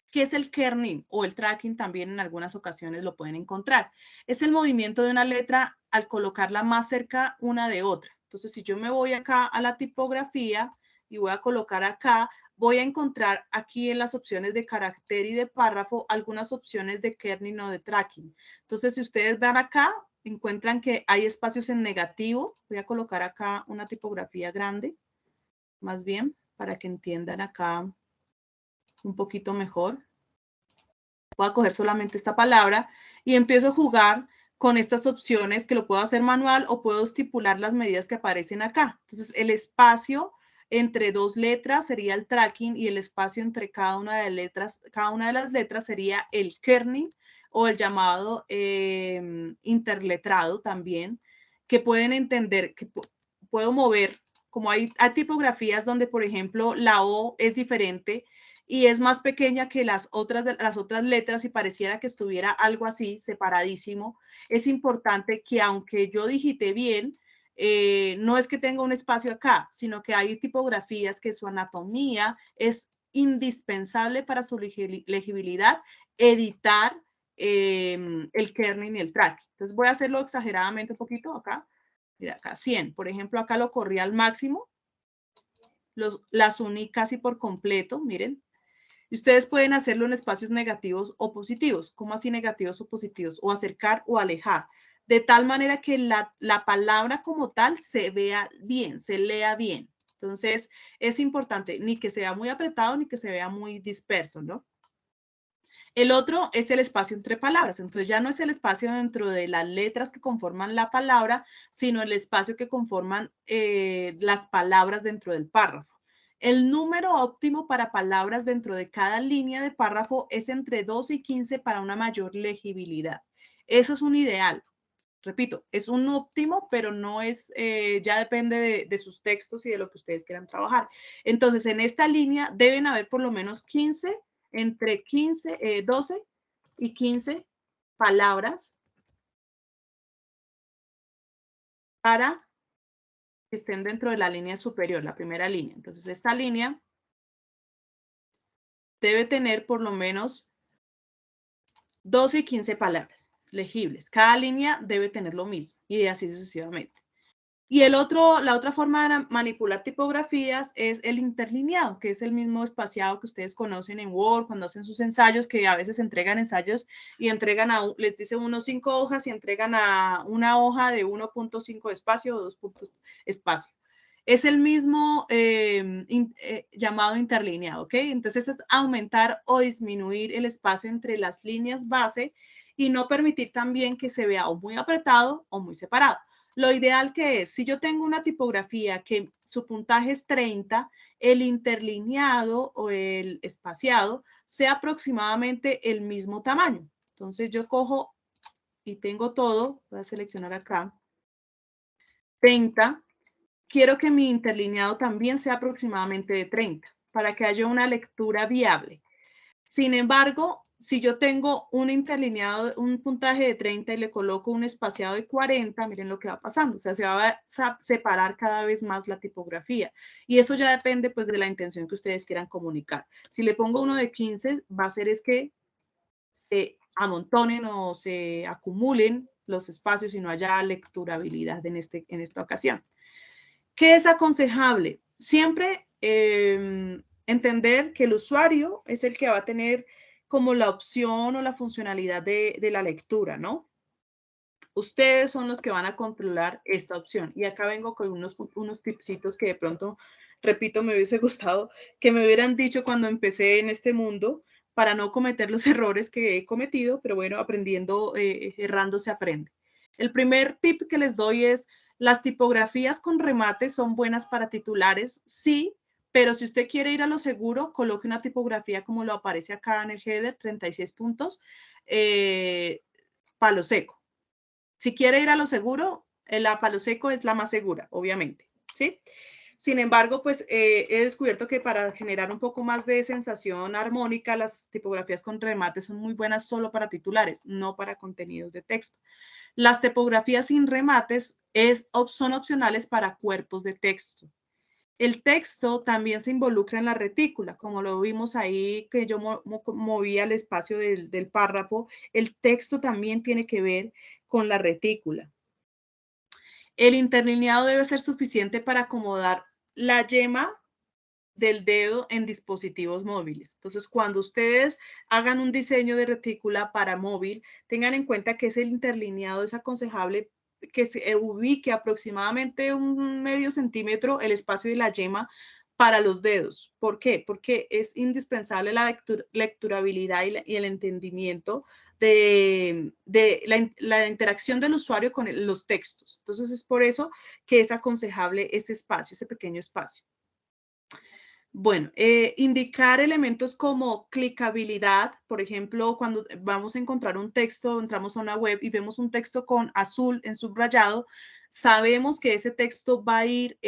¿Qué es el kerning o el tracking? También en algunas ocasiones lo pueden encontrar. Es el movimiento de una letra al colocarla más cerca una de otra. Entonces, si yo me voy acá a la tipografía y voy a colocar acá, voy a encontrar aquí en las opciones de carácter y de párrafo algunas opciones de kerning o de tracking. Entonces, si ustedes van acá, encuentran que hay espacios en negativo. Voy a colocar acá una tipografía grande, más bien, para que entiendan acá un poquito mejor. Voy a coger solamente esta palabra y empiezo a jugar con estas opciones que lo puedo hacer manual o puedo estipular las medidas que aparecen acá. Entonces, el espacio entre 2 letras sería el tracking y el espacio entre cada una de las letras sería el kerning o el llamado interletrado también, que pueden entender que puedo mover, como hay tipografías donde, por ejemplo, la O es diferente y es más pequeña que las otras letras y pareciera que estuviera algo así, separadísimo. Es importante que aunque yo digite bien, no es que tenga un espacio acá, sino que hay tipografías que su anatomía es indispensable para su legibilidad, editar el kerning y el tracking. Entonces voy a hacerlo exageradamente un poquito acá. Mira, acá 100. Por ejemplo, acá lo corrí al máximo. Las uní casi por completo, miren. Y ustedes pueden hacerlo en espacios negativos o positivos. ¿Cómo así negativos o positivos? O acercar o alejar. De tal manera que la palabra como tal se vea bien, se lea bien. Entonces, es importante ni que sea muy apretado ni que se vea muy disperso, ¿no? El otro es el espacio entre palabras. Entonces, ya no es el espacio dentro de las letras que conforman la palabra, sino el espacio que conforman las palabras dentro del párrafo. El número óptimo para palabras dentro de cada línea de párrafo es entre 12 y 15 para una mayor legibilidad. Eso es un ideal. Repito, es un óptimo, pero no es, ya depende de sus textos y de lo que ustedes quieran trabajar. Entonces, en esta línea deben haber por lo menos 15, entre 15, 12 y 15 palabras para que estén dentro de la línea superior, la primera línea. Entonces, esta línea debe tener por lo menos 12 y 15 palabras legibles. Cada línea debe tener lo mismo y así sucesivamente. Y la otra forma de manipular tipografías es el interlineado, que es el mismo espaciado que ustedes conocen en Word cuando hacen sus ensayos, que a veces entregan ensayos y entregan les dice unos 5 hojas y entregan a una hoja de 1.5 espacio o 2 puntos espacio. Es el mismo llamado interlineado, ¿ok? Entonces es aumentar o disminuir el espacio entre las líneas base y no permitir también que se vea o muy apretado o muy separado. Lo ideal que es, si yo tengo una tipografía que su puntaje es 30, el interlineado o el espaciado sea aproximadamente el mismo tamaño. Entonces yo cojo y tengo todo, voy a seleccionar acá, 30. Quiero que mi interlineado también sea aproximadamente de 30 para que haya una lectura viable. Sin embargo, si yo tengo un interlineado, un puntaje de 30 y le coloco un espaciado de 40, miren lo que va pasando. O sea, se va a separar cada vez más la tipografía. Y eso ya depende pues de la intención que ustedes quieran comunicar. Si le pongo uno de 15, va a hacer es que se amontonen o se acumulen los espacios y no haya lecturabilidad en esta ocasión. ¿Qué es aconsejable? Siempre entender que el usuario es el que va a tener como la opción o la funcionalidad de la lectura, ¿no? Ustedes son los que van a controlar esta opción. Y acá vengo con unos tipsitos que de pronto, repito, me hubiese gustado que me hubieran dicho cuando empecé en este mundo para no cometer los errores que he cometido, pero bueno, aprendiendo, errando se aprende. El primer tip que les doy es, las tipografías con remates son buenas para titulares, sí, pero si usted quiere ir a lo seguro, coloque una tipografía como lo aparece acá en el header, 36 puntos, palo seco. Si quiere ir a lo seguro, la palo seco es la más segura, obviamente, ¿sí? Sin embargo, pues he descubierto que para generar un poco más de sensación armónica, las tipografías con remate son muy buenas solo para titulares, no para contenidos de texto. Las tipografías sin remates son opcionales para cuerpos de texto. El texto también se involucra en la retícula, como lo vimos ahí, que yo movía el espacio del párrafo. El texto también tiene que ver con la retícula. El interlineado debe ser suficiente para acomodar la yema del dedo en dispositivos móviles. Entonces, cuando ustedes hagan un diseño de retícula para móvil, tengan en cuenta que ese interlineado es aconsejable que se ubique aproximadamente un medio centímetro el espacio de la yema para los dedos. ¿Por qué? Porque es indispensable la lecturabilidad y el entendimiento de la interacción del usuario con los textos. Entonces, es por eso que es aconsejable ese espacio, ese pequeño espacio. Bueno, indicar elementos como clicabilidad, por ejemplo, cuando vamos a encontrar un texto, entramos a una web y vemos un texto con azul en subrayado, sabemos que ese texto va a ir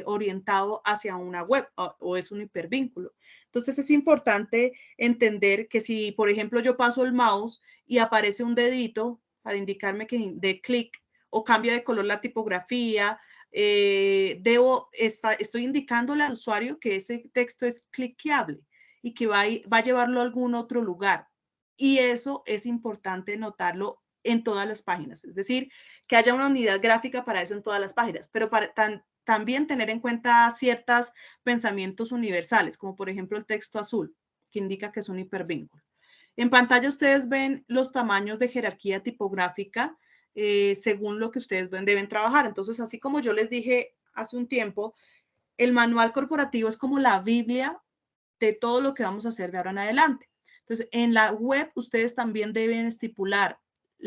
orientado hacia una web o es un hipervínculo. Entonces es importante entender que si, por ejemplo, yo paso el mouse y aparece un dedito para indicarme que de clic o cambia de color la tipografía, estoy indicándole al usuario que ese texto es cliqueable y que va a llevarlo a algún otro lugar. Y eso es importante notarlo en todas las páginas. Es decir, que haya una unidad gráfica para eso en todas las páginas, pero también tener en cuenta ciertos pensamientos universales, como por ejemplo el texto azul, que indica que es un hipervínculo. En pantalla ustedes ven los tamaños de jerarquía tipográfica según lo que ustedes deben trabajar. Entonces, así como yo les dije hace un tiempo, el manual corporativo es como la Biblia de todo lo que vamos a hacer de ahora en adelante. Entonces, en la web ustedes también deben estipular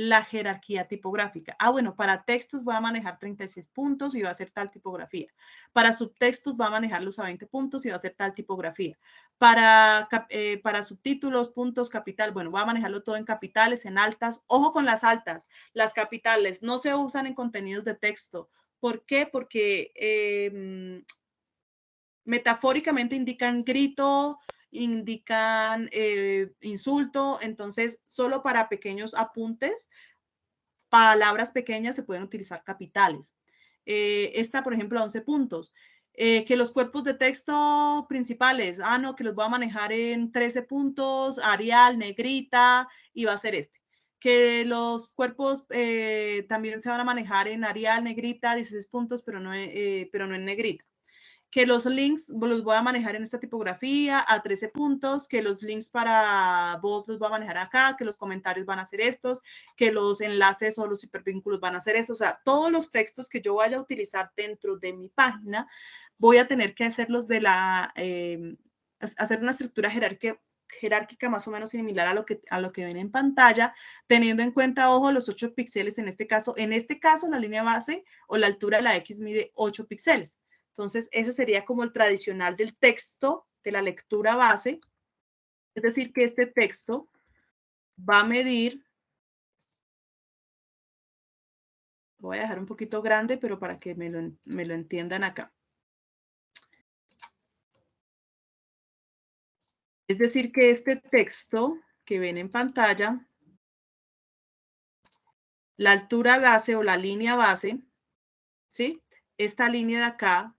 la jerarquía tipográfica. Ah, bueno, para textos voy a manejar 36 puntos y va a ser tal tipografía. Para subtextos va a manejarlos a 20 puntos y va a ser tal tipografía. Para subtítulos, puntos, capital, bueno, voy a manejarlo todo en capitales, en altas. Ojo con las altas. Las capitales no se usan en contenidos de texto. ¿Por qué? Porque metafóricamente indican grito, indican insulto, entonces solo para pequeños apuntes, palabras pequeñas se pueden utilizar capitales. Esta, por ejemplo, 11 puntos. Que los cuerpos de texto principales, no, que los voy a manejar en 13 puntos, Arial, negrita, y va a ser este. Que los cuerpos también se van a manejar en Arial, negrita, 16 puntos, pero no en negrita. Que los links los voy a manejar en esta tipografía a 13 puntos, que los links para voz los voy a manejar acá, que los comentarios van a ser estos, que los enlaces o los hipervínculos van a ser estos. O sea, todos los textos que yo vaya a utilizar dentro de mi página, voy a tener que hacerlos hacer una estructura jerárquica más o menos similar a lo que ven en pantalla, teniendo en cuenta, ojo, los 8 píxeles en este caso. En este caso, la línea base o la altura de la X mide 8 píxeles. Entonces, ese sería como el tradicional del texto, de la lectura base. Es decir, que este texto va a medir, voy a dejar un poquito grande, pero para que me lo entiendan acá. Es decir, que este texto que ven en pantalla, la altura base o la línea base, ¿sí? Esta línea de acá,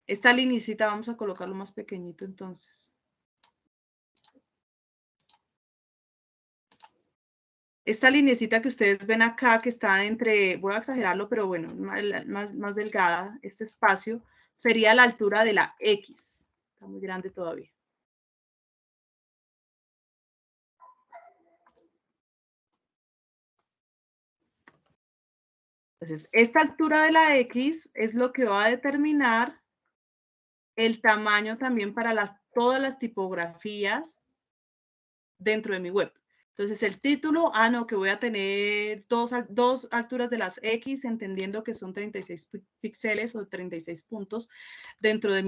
esta linecita vamos a colocarlo más pequeñito entonces. Esta linecita que ustedes ven acá, que está entre, voy a exagerarlo, pero bueno, más delgada, este espacio, sería la altura de la X. Está muy grande todavía. Entonces, esta altura de la X es lo que va a determinar el tamaño también para todas las tipografías dentro de mi web. Entonces, el título, no, que voy a tener dos alturas de las X, entendiendo que son 36 píxeles o 36 puntos dentro de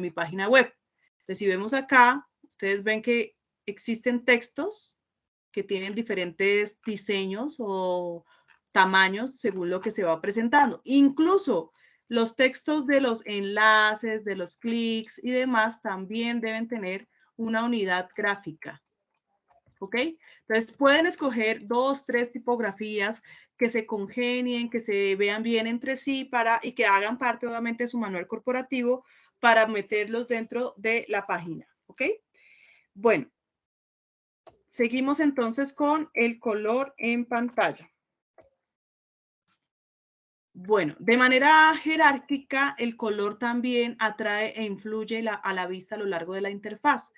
mi página web. Entonces, si vemos acá, ustedes ven que existen textos que tienen diferentes diseños o tamaños según lo que se va presentando. Incluso los textos de los enlaces, de los clics y demás también deben tener una unidad gráfica. ¿Ok? Entonces pueden escoger 2, 3 tipografías que se congenien, que se vean bien entre sí y que hagan parte obviamente de su manual corporativo para meterlos dentro de la página. ¿Ok? Bueno, seguimos entonces con el color en pantalla. Bueno, de manera jerárquica, el color también atrae e influye a la vista a lo largo de la interfaz.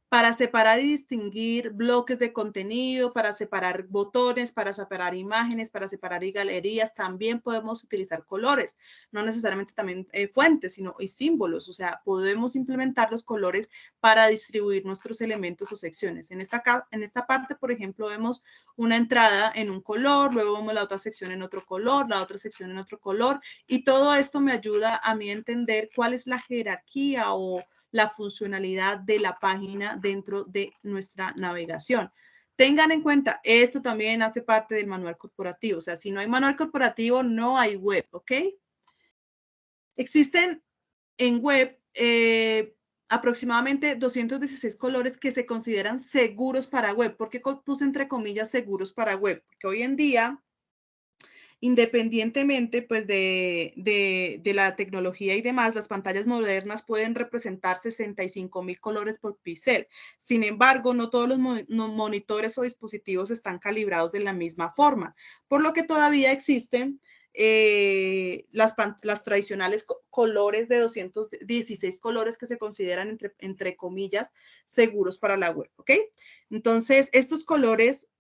Para separar y distinguir bloques de contenido, para separar botones, para separar imágenes, para separar galerías, también podemos utilizar colores, no necesariamente también fuentes, sino y símbolos, o sea, podemos implementar los colores para distribuir nuestros elementos o secciones. En esta parte, por ejemplo, vemos una entrada en un color, luego vemos la otra sección en otro color, la otra sección en otro color, y todo esto me ayuda a mí a entender cuál es la jerarquía o la funcionalidad de la página dentro de nuestra navegación. Tengan en cuenta, esto también hace parte del manual corporativo. O sea, si no hay manual corporativo, no hay web, ¿ok? Existen en web aproximadamente 216 colores que se consideran seguros para web. ¿Por qué puse entre comillas seguros para web? Porque hoy en día, independientemente pues de la tecnología y demás, las pantallas modernas pueden representar 65,000 colores por píxel. Sin embargo, no todos los monitores o dispositivos están calibrados de la misma forma, por lo que todavía existen las tradicionales colores de 216 colores que se consideran entre comillas seguros para la web, ¿ok? Entonces, estos colores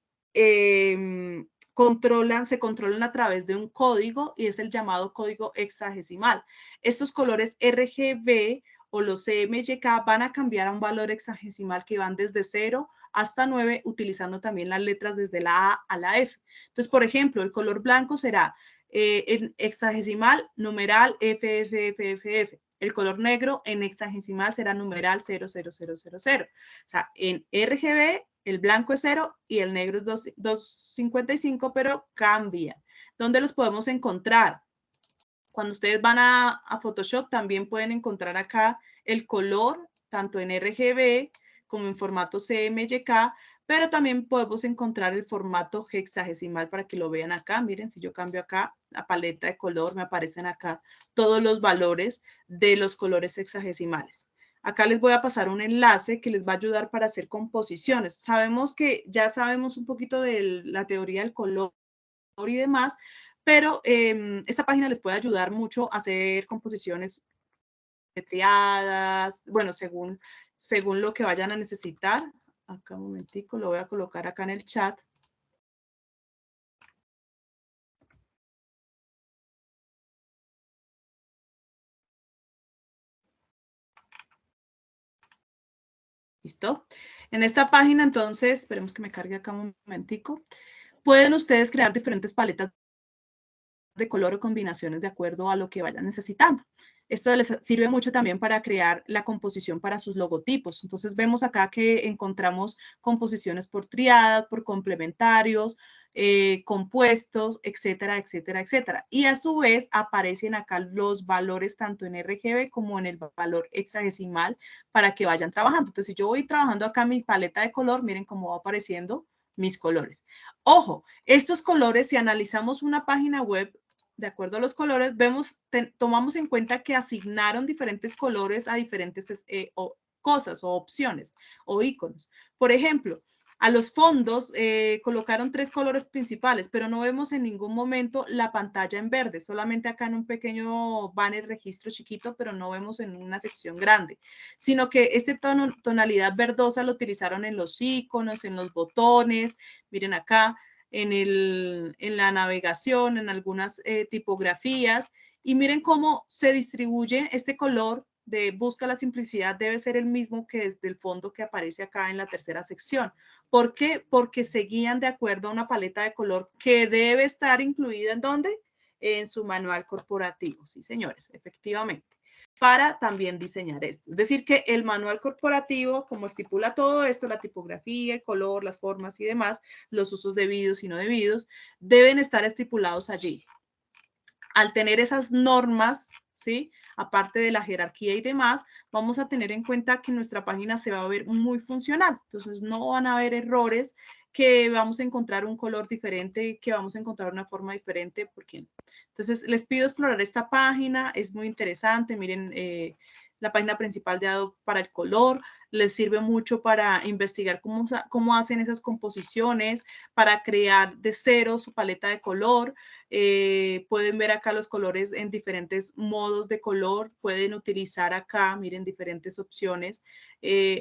se controlan a través de un código y es el llamado código hexadecimal. Estos colores RGB o los CMYK van a cambiar a un valor hexadecimal que van desde 0 hasta 9, utilizando también las letras desde la A a la F. Entonces, por ejemplo, el color blanco será en hexadecimal, numeral FFFFF. El color negro en hexadecimal será numeral 00000. O sea, en RGB el blanco es 0 y el negro es 255, pero cambia. ¿Dónde los podemos encontrar? Cuando ustedes van a Photoshop también pueden encontrar acá el color, tanto en RGB como en formato CMYK, pero también podemos encontrar el formato hexadecimal para que lo vean acá. Miren, si yo cambio acá la paleta de color, me aparecen acá todos los valores de los colores hexagesimales. Acá les voy a pasar un enlace que les va a ayudar para hacer composiciones. Sabemos que ya sabemos un poquito de la teoría del color y demás, pero esta página les puede ayudar mucho a hacer composiciones triadas, bueno, según lo que vayan a necesitar. Acá un momentico, lo voy a colocar acá en el chat. ¿Listo? En esta página, entonces, esperemos que me cargue acá un momentico. Pueden ustedes crear diferentes paletas de color o combinaciones de acuerdo a lo que vayan necesitando. Esto les sirve mucho también para crear la composición para sus logotipos. Entonces vemos acá que encontramos composiciones por triadas, por complementarios, compuestos, etcétera, etcétera, etcétera. Y a su vez aparecen acá los valores tanto en RGB como en el valor hexadecimal para que vayan trabajando. Entonces, si yo voy trabajando acá mi paleta de color, miren cómo va apareciendo mis colores. Ojo, estos colores, si analizamos una página web, de acuerdo a los colores, tomamos en cuenta que asignaron diferentes colores a diferentes cosas o opciones o iconos. Por ejemplo, a los fondos colocaron 3 colores principales, pero no vemos en ningún momento la pantalla en verde, solamente acá en un pequeño banner registro chiquito, pero no vemos en una sección grande, sino que esta tonalidad verdosa lo utilizaron en los iconos, en los botones, miren acá, en la navegación, en algunas tipografías, y miren cómo se distribuye este color de busca la simplicidad, debe ser el mismo que desde el fondo que aparece acá en la tercera sección. ¿Por qué? Porque se guían de acuerdo a una paleta de color que debe estar incluida ¿en dónde? En su manual corporativo. Sí, señores, efectivamente. Para también diseñar esto. Es decir, que el manual corporativo, como estipula todo esto, la tipografía, el color, las formas y demás, los usos debidos y no debidos, deben estar estipulados allí. Al tener esas normas, ¿sí? Aparte de la jerarquía y demás, vamos a tener en cuenta que nuestra página se va a ver muy funcional. Entonces, no van a haber errores, que vamos a encontrar un color diferente, que vamos a encontrar una forma diferente. ¿Por qué no? Entonces, les pido explorar esta página. Es muy interesante. Miren, la página principal de Adobe para el color. Les sirve mucho para investigar cómo hacen esas composiciones, para crear de cero su paleta de color. Pueden ver acá los colores en diferentes modos de color, pueden utilizar acá, miren, diferentes opciones.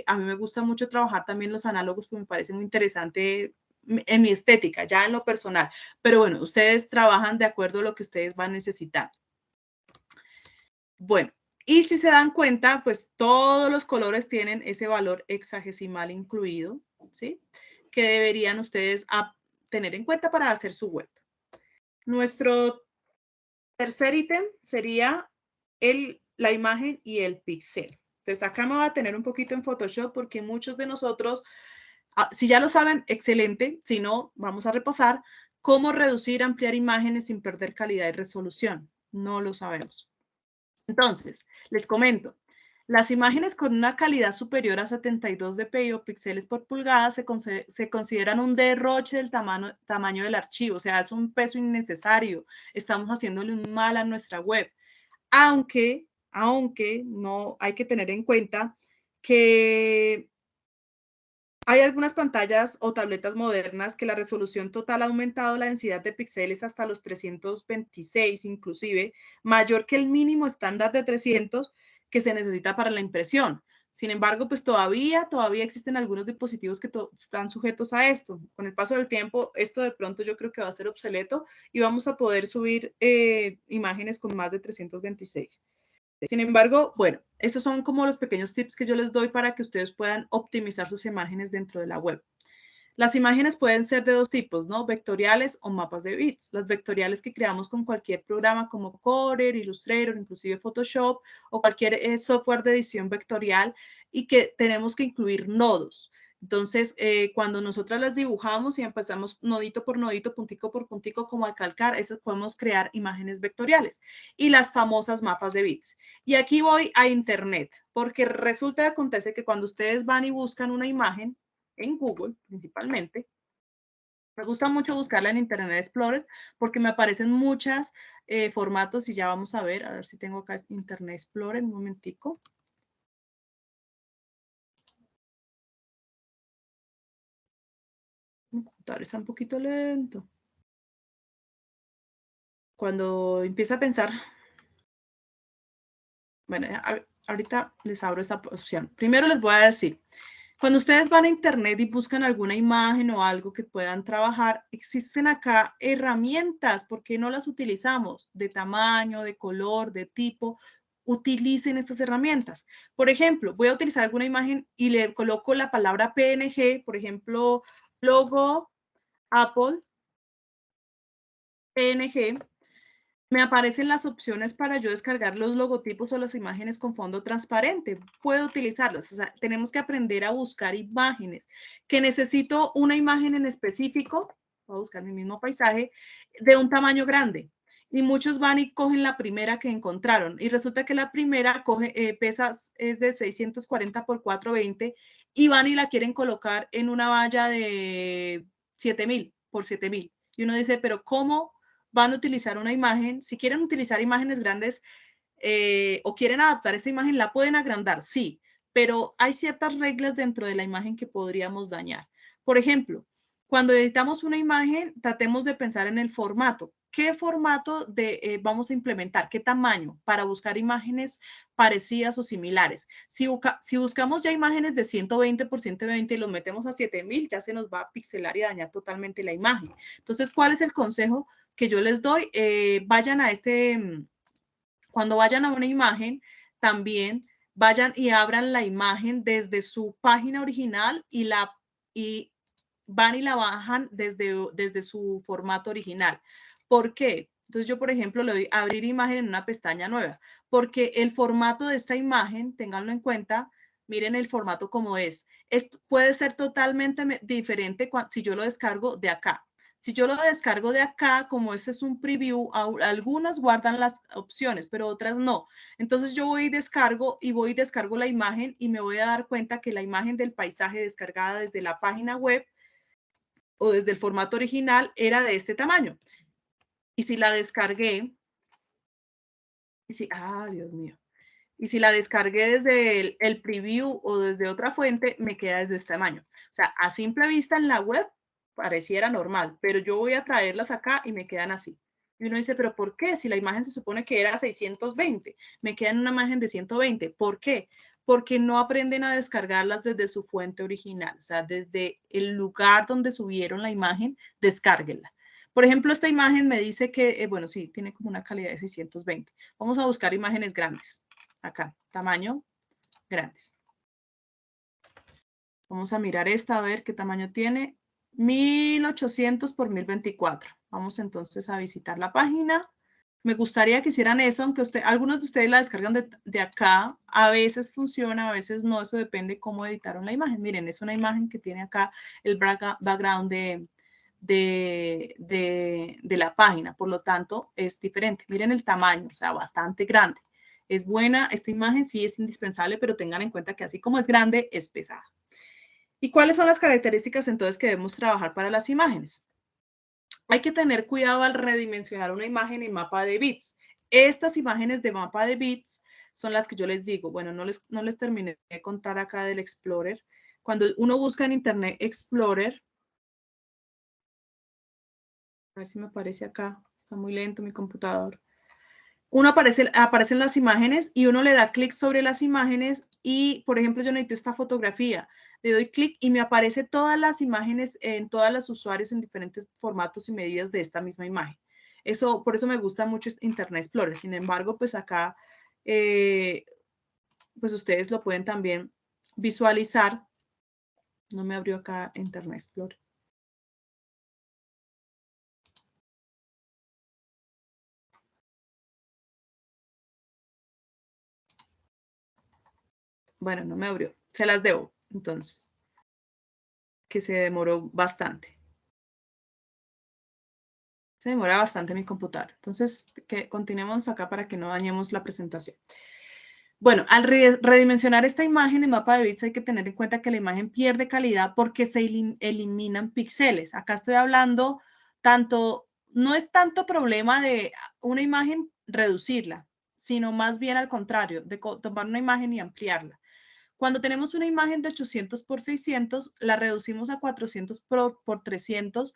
A mí me gusta mucho trabajar también los análogos, porque me parece muy interesante en mi estética, ya en lo personal. Pero bueno, ustedes trabajan de acuerdo a lo que ustedes van a necesitar. Bueno, y si se dan cuenta, pues todos los colores tienen ese valor hexadecimal incluido, ¿sí? Que deberían ustedes tener en cuenta para hacer su web. Nuestro tercer ítem sería la imagen y el pixel. Entonces acá me voy a tener un poquito en Photoshop porque muchos de nosotros, si ya lo saben, excelente. Si no, vamos a repasar cómo reducir, ampliar imágenes sin perder calidad y resolución. No lo sabemos. Entonces, les comento. Las imágenes con una calidad superior a 72 dpi o píxeles por pulgada se consideran un derroche del tamaño del archivo, o sea, es un peso innecesario. Estamos haciéndole un mal a nuestra web. Aunque no hay que tener en cuenta que hay algunas pantallas o tabletas modernas que la resolución total ha aumentado la densidad de píxeles hasta los 326, inclusive mayor que el mínimo estándar de 300 que se necesita para la impresión. Sin embargo, pues todavía existen algunos dispositivos que están sujetos a esto. Con el paso del tiempo, esto de pronto yo creo que va a ser obsoleto y vamos a poder subir imágenes con más de 326. Sin embargo, bueno, estos son como los pequeños tips que yo les doy para que ustedes puedan optimizar sus imágenes dentro de la web. Las imágenes pueden ser de dos tipos, ¿no? Vectoriales o mapas de bits. Las vectoriales que creamos con cualquier programa como Corel, Illustrator, inclusive Photoshop o cualquier software de edición vectorial y que tenemos que incluir nodos. Entonces, cuando nosotras las dibujamos y empezamos nodito por nodito, puntico por puntico, como a calcar, eso podemos crear imágenes vectoriales y las famosas mapas de bits. Y aquí voy a Internet, porque resulta y acontece que cuando ustedes van y buscan una imagen, en Google principalmente. Me gusta mucho buscarla en Internet Explorer porque me aparecen muchos formatos y ya vamos a ver si tengo acá Internet Explorer, un momentico. Mi computador está un poquito lento. Cuando empieza a pensar, bueno, ahorita les abro esa opción. Primero les voy a decir, cuando ustedes van a Internet y buscan alguna imagen o algo que puedan trabajar, existen acá herramientas, ¿por qué no las utilizamos? De tamaño, de color, de tipo. Utilicen estas herramientas. Por ejemplo, voy a utilizar alguna imagen y le coloco la palabra PNG, por ejemplo, logo Apple, PNG. Me aparecen las opciones para yo descargar los logotipos o las imágenes con fondo transparente. Puedo utilizarlas. O sea, tenemos que aprender a buscar imágenes. Que necesito una imagen en específico, voy a buscar mi mismo paisaje, de un tamaño grande. Y muchos van y cogen la primera que encontraron. Y resulta que la primera pesa, es de 640 por 420 y van y la quieren colocar en una valla de 7000 por 7000. Y uno dice, pero ¿cómo van a utilizar una imagen? Si quieren utilizar imágenes grandes o quieren adaptar esta imagen, la pueden agrandar, sí, pero hay ciertas reglas dentro de la imagen que podríamos dañar. Por ejemplo, cuando editamos una imagen, tratemos de pensar en el formato. ¿Qué formato vamos a implementar? ¿Qué tamaño? Para buscar imágenes parecidas o similares. Si buscamos ya imágenes de 120 por 120 y los metemos a 7000, ya se nos va a pixelar y dañar totalmente la imagen. Entonces, ¿cuál es el consejo que yo les doy? Vayan a cuando vayan a una imagen, también vayan y abran la imagen desde su página original y van y la bajan desde su formato original. ¿Por qué? Entonces yo, por ejemplo, le doy abrir imagen en una pestaña nueva, porque el formato de esta imagen, ténganlo en cuenta, miren el formato como es. Esto puede ser totalmente diferente si yo lo descargo de acá. Si yo lo descargo de acá, como este es un preview, algunas guardan las opciones, pero otras no. Entonces yo voy y descargo la imagen y me voy a dar cuenta que la imagen del paisaje descargada desde la página web o desde el formato original era de este tamaño. Y si la descargué, Dios mío. Y si la descargué desde el preview o desde otra fuente, me queda desde este tamaño. O sea, a simple vista en la web pareciera normal, pero yo voy a traerlas acá y me quedan así. Y uno dice, pero ¿por qué? Si la imagen se supone que era 620, me queda en una imagen de 120. ¿Por qué? Porque no aprenden a descargarlas desde su fuente original. O sea, desde el lugar donde subieron la imagen, descárguenla. Por ejemplo, esta imagen me dice que, bueno, sí, tiene como una calidad de 620. Vamos a buscar imágenes grandes. Acá, tamaño grandes. Vamos a mirar esta, a ver qué tamaño tiene. 1800 por 1024. Vamos entonces a visitar la página. Me gustaría que hicieran eso, aunque algunos de ustedes la descargan de acá. A veces funciona, a veces no. Eso depende cómo editaron la imagen. Miren, es una imagen que tiene acá el background de la página. Por lo tanto, es diferente. Miren el tamaño, o sea, bastante grande. Es buena esta imagen, sí es indispensable, pero tengan en cuenta que así como es grande, es pesada. ¿Y cuáles son las características entonces que debemos trabajar para las imágenes? Hay que tener cuidado al redimensionar una imagen en mapa de bits. Estas imágenes de mapa de bits son las que yo les digo. Bueno, no les terminé de contar acá del Explorer. Cuando uno busca en Internet Explorer, a ver si me aparece acá, está muy lento mi computador. aparecen las imágenes y uno le da clic sobre las imágenes y, por ejemplo, yo necesito esta fotografía. Le doy clic y me aparece todas las imágenes en todos los usuarios en diferentes formatos y medidas de esta misma imagen. Por eso me gusta mucho Internet Explorer. Sin embargo, pues acá, pues ustedes lo pueden también visualizar. No me abrió acá Internet Explorer. Bueno, no me abrió. Se las debo, entonces, que se demoró bastante. Se demora bastante mi computador. Entonces, que continuemos acá para que no dañemos la presentación. Bueno, al redimensionar esta imagen en mapa de bits hay que tener en cuenta que la imagen pierde calidad porque se eliminan píxeles. Acá estoy hablando no es tanto problema de una imagen reducirla, sino más bien al contrario, de tomar una imagen y ampliarla. Cuando tenemos una imagen de 800 por 600, la reducimos a 400 por 300.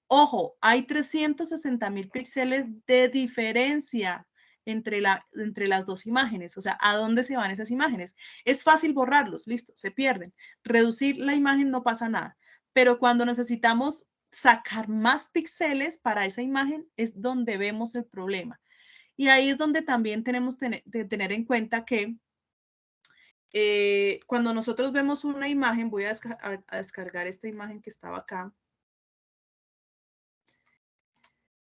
Ojo, hay 360.000 píxeles de diferencia entre las dos imágenes. O sea, ¿a dónde se van esas imágenes? Es fácil borrarlos, listo, se pierden. Reducir la imagen no pasa nada. Pero cuando necesitamos sacar más píxeles para esa imagen es donde vemos el problema. Y ahí es donde también tenemos que tener en cuenta que cuando nosotros vemos una imagen, voy a descargar esta imagen que estaba acá.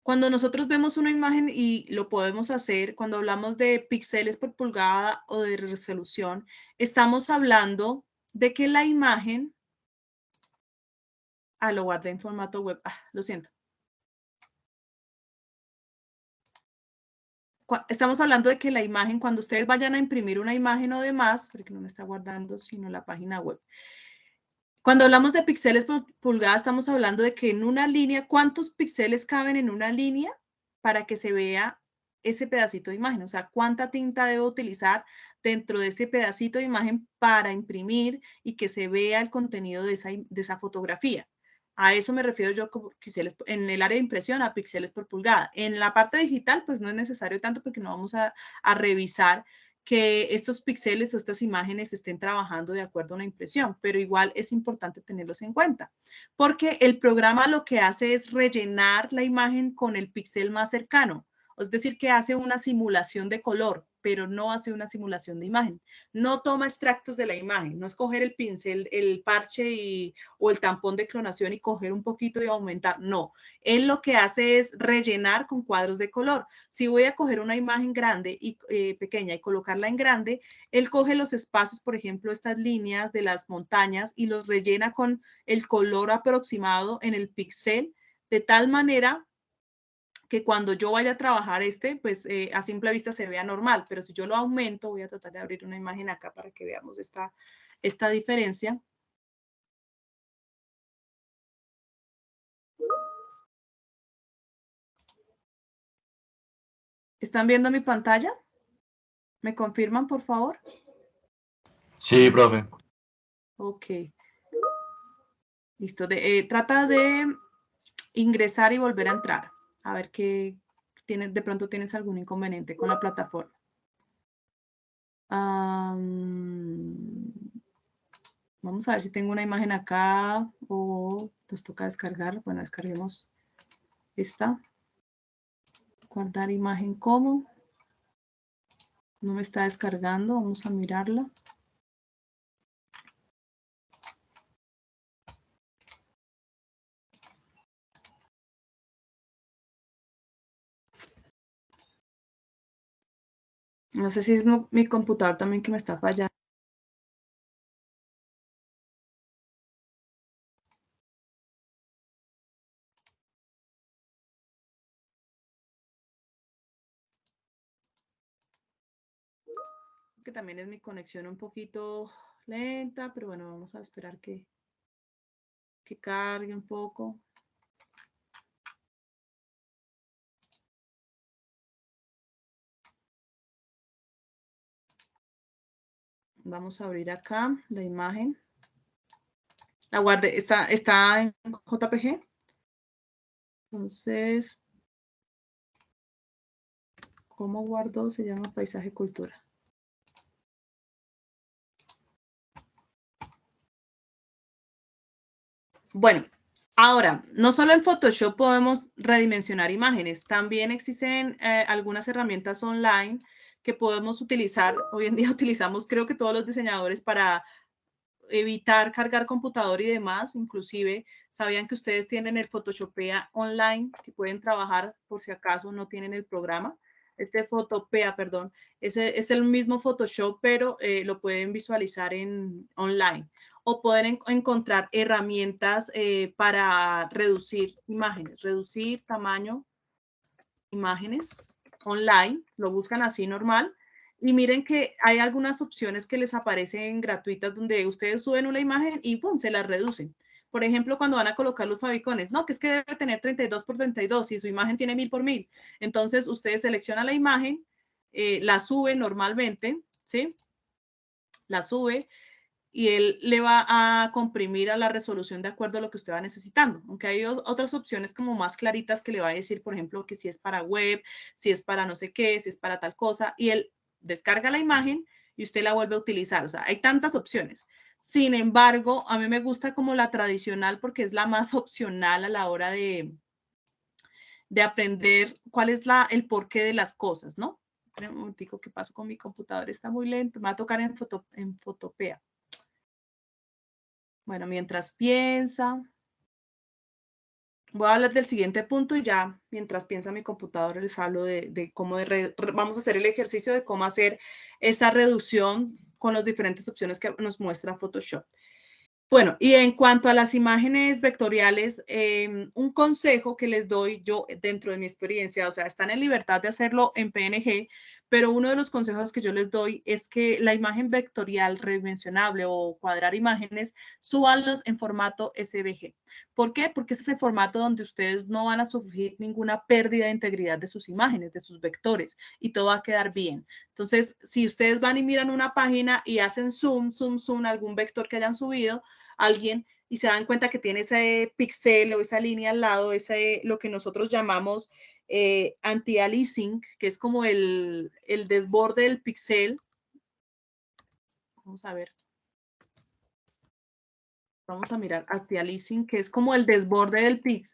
Cuando nosotros vemos una imagen y lo podemos hacer, cuando hablamos de píxeles por pulgada o de resolución, estamos hablando de que la imagen, lo guardé en formato web, lo siento. Estamos hablando de que la imagen, cuando ustedes vayan a imprimir una imagen o demás, porque no me está guardando sino la página web. Cuando hablamos de píxeles por pulgada, estamos hablando de que en una línea, ¿cuántos píxeles caben en una línea para que se vea ese pedacito de imagen? O sea, ¿cuánta tinta debo utilizar dentro de ese pedacito de imagen para imprimir y que se vea el contenido de esa fotografía? A eso me refiero yo como píxeles, en el área de impresión a píxeles por pulgada. En la parte digital, pues no es necesario tanto porque no vamos a revisar que estos píxeles o estas imágenes estén trabajando de acuerdo a una impresión, pero igual es importante tenerlos en cuenta, porque el programa lo que hace es rellenar la imagen con el píxel más cercano, es decir, que hace una simulación de color, pero no hace una simulación de imagen. No toma extractos de la imagen, no es coger el pincel, el parche o el tampón de clonación y coger un poquito y aumentar, no. Él lo que hace es rellenar con cuadros de color. Si voy a coger una imagen grande y pequeña y colocarla en grande, él coge los espacios, por ejemplo, estas líneas de las montañas y los rellena con el color aproximado en el píxel, de tal manera que cuando yo vaya a trabajar pues a simple vista se vea normal, pero si yo lo aumento, voy a tratar de abrir una imagen acá para que veamos esta diferencia. ¿Están viendo mi pantalla? ¿Me confirman, por favor?
Sí, profe.
Ok. Listo. Trata de ingresar y volver a entrar. A ver qué tienes, de pronto tienes algún inconveniente con la plataforma. Vamos a ver si tengo una imagen acá o nos toca descargar. Bueno, descarguemos esta. Guardar imagen como. No me está descargando. Vamos a mirarla. No sé si es mi computador también que me está fallando. Que también es mi conexión un poquito lenta, pero bueno, vamos a esperar que cargue un poco. Vamos a abrir acá la imagen. La guardé, está en JPG. Entonces, ¿Cómo guardo? Se llama paisaje cultura. Bueno, ahora, no solo en Photoshop podemos redimensionar imágenes, también existen algunas herramientas online que podemos utilizar. Hoy en día utilizamos, creo que todos los diseñadores, para evitar cargar computador y demás. Inclusive, ¿sabían que ustedes tienen el Photoshopea online, que pueden trabajar por si acaso no tienen el programa? Este Photopea, perdón, ese es el mismo Photoshop, pero lo pueden visualizar en online. O pueden encontrar herramientas para reducir imágenes, reducir tamaño, imágenes online, lo buscan así normal. Y miren que hay algunas opciones que les aparecen gratuitas donde ustedes suben una imagen y ¡pum!, se las reducen. Por ejemplo, cuando van a colocar los fabicones, no, que es que debe tener 32 por 32 y su imagen tiene 1000 por 1000. Entonces, ustedes seleccionan la imagen, la suben normalmente, ¿sí? La sube y él le va a comprimir a la resolución de acuerdo a lo que usted va necesitando. Aunque hay otras opciones como más claritas que le va a decir, por ejemplo, que si es para web, si es para no sé qué, si es para tal cosa, y él descarga la imagen y usted la vuelve a utilizar. O sea, hay tantas opciones. Sin embargo, a mí me gusta como la tradicional porque es la más opcional a la hora de aprender cuál es el porqué de las cosas, ¿no? Un momentico, ¿qué pasó con mi computador? Está muy lento. Me va a tocar en Photopea. Bueno, mientras piensa, voy a hablar del siguiente punto y ya mientras piensa mi computadora les hablo de cómo vamos a hacer el ejercicio de cómo hacer esta reducción con las diferentes opciones que nos muestra Photoshop. Bueno, y en cuanto a las imágenes vectoriales, un consejo que les doy yo dentro de mi experiencia, o sea, están en libertad de hacerlo en PNG, pero uno de los consejos que yo les doy es que la imagen vectorial redimensionable o cuadrar imágenes, súbanlos en formato SVG. ¿Por qué? Porque ese es el formato donde ustedes no van a sufrir ninguna pérdida de integridad de sus imágenes, de sus vectores, y todo va a quedar bien. Entonces, si ustedes van y miran una página y hacen zoom, zoom, zoom, algún vector que hayan subido, alguien, y se dan cuenta que tiene ese pixel o esa línea al lado, ese, lo que nosotros llamamos anti-aliasing, que es como el desborde del pixel. Vamos a ver. Vamos a mirar anti-aliasing, que es como el desborde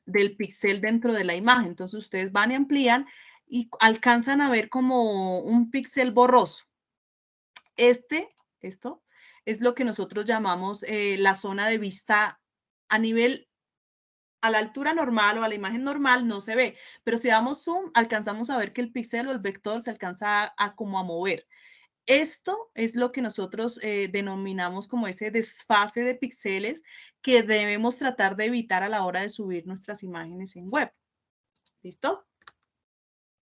del pixel dentro de la imagen. Entonces ustedes van y amplían y alcanzan a ver como un pixel borroso. Esto es lo que nosotros llamamos la zona de vista a nivel, a la altura normal o a la imagen normal no se ve, pero si damos zoom alcanzamos a ver que el píxel o el vector se alcanza como a mover. Esto es lo que nosotros denominamos como ese desfase de píxeles que debemos tratar de evitar a la hora de subir nuestras imágenes en web. ¿Listo?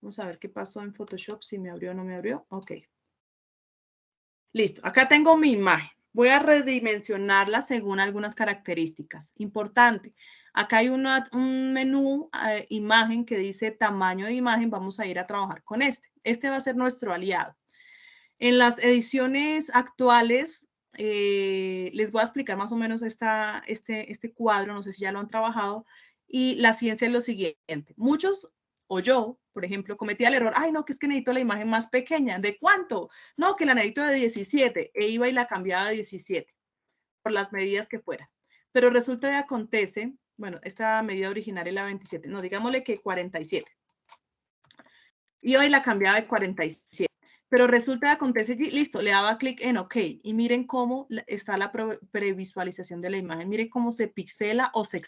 Vamos a ver qué pasó en Photoshop, si me abrió o no me abrió. Ok. Listo, acá tengo mi imagen. Voy a redimensionarla según algunas características. Importante, acá hay un menú imagen que dice tamaño de imagen. Vamos a ir a trabajar con este. Este va a ser nuestro aliado. En las ediciones actuales, les voy a explicar más o menos este cuadro, no sé si ya lo han trabajado, y la ciencia es lo siguiente. Muchos, o yo, por ejemplo, cometía el error, ay, no, que es que necesito la imagen más pequeña. ¿De cuánto? No, que la necesito de 17, e iba y la cambiaba de 17, por las medidas que fuera. Pero resulta y acontece, bueno, esta medida original es la 27, no, digámosle que 47. Y hoy la cambiaba de 47. Pero resulta que acontece, listo, le daba clic en OK y miren cómo está la previsualización de la imagen. Miren cómo se pixela o se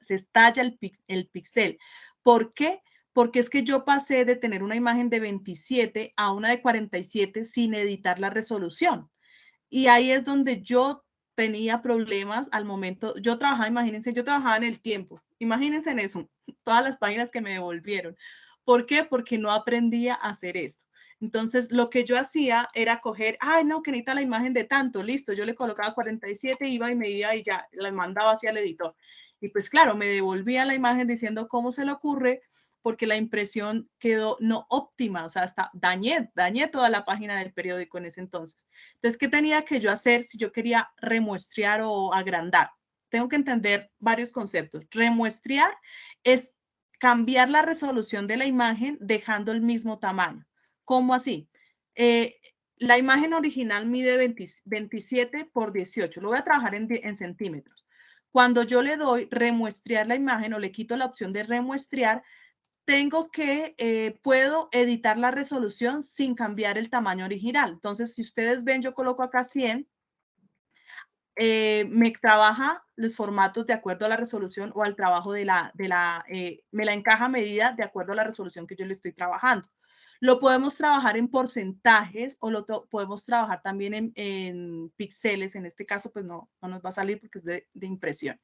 estalla el pixel. ¿Por qué? Porque es que yo pasé de tener una imagen de 27 a una de 47 sin editar la resolución. Y ahí es donde yo tenía problemas al momento. Yo trabajaba, imagínense, yo trabajaba en el tiempo. Imagínense en eso, todas las páginas que me devolvieron. ¿Por qué? Porque no aprendía a hacer esto. Entonces, lo que yo hacía era coger, ay, no, que necesita la imagen de tanto, listo, yo le colocaba 47, iba y medía y ya, la mandaba hacia el editor. Y pues claro, me devolvía la imagen diciendo cómo se le ocurre, porque la impresión quedó no óptima, o sea, hasta dañé toda la página del periódico en ese entonces. Entonces, ¿qué tenía que yo hacer si yo quería remuestrear o agrandar? Tengo que entender varios conceptos. Remuestrear es cambiar la resolución de la imagen dejando el mismo tamaño. ¿Cómo así? La imagen original mide 27 por 18. Lo voy a trabajar en centímetros. Cuando yo le doy remuestrear la imagen o le quito la opción de remuestrear, tengo que, puedo editar la resolución sin cambiar el tamaño original. Entonces, si ustedes ven, yo coloco acá 100, me trabaja los formatos de acuerdo a la resolución o al trabajo me la encaja a medida de acuerdo a la resolución que yo le estoy trabajando. Lo podemos trabajar en porcentajes o lo podemos trabajar también en píxeles. En este caso, pues no nos va a salir porque es de impresión.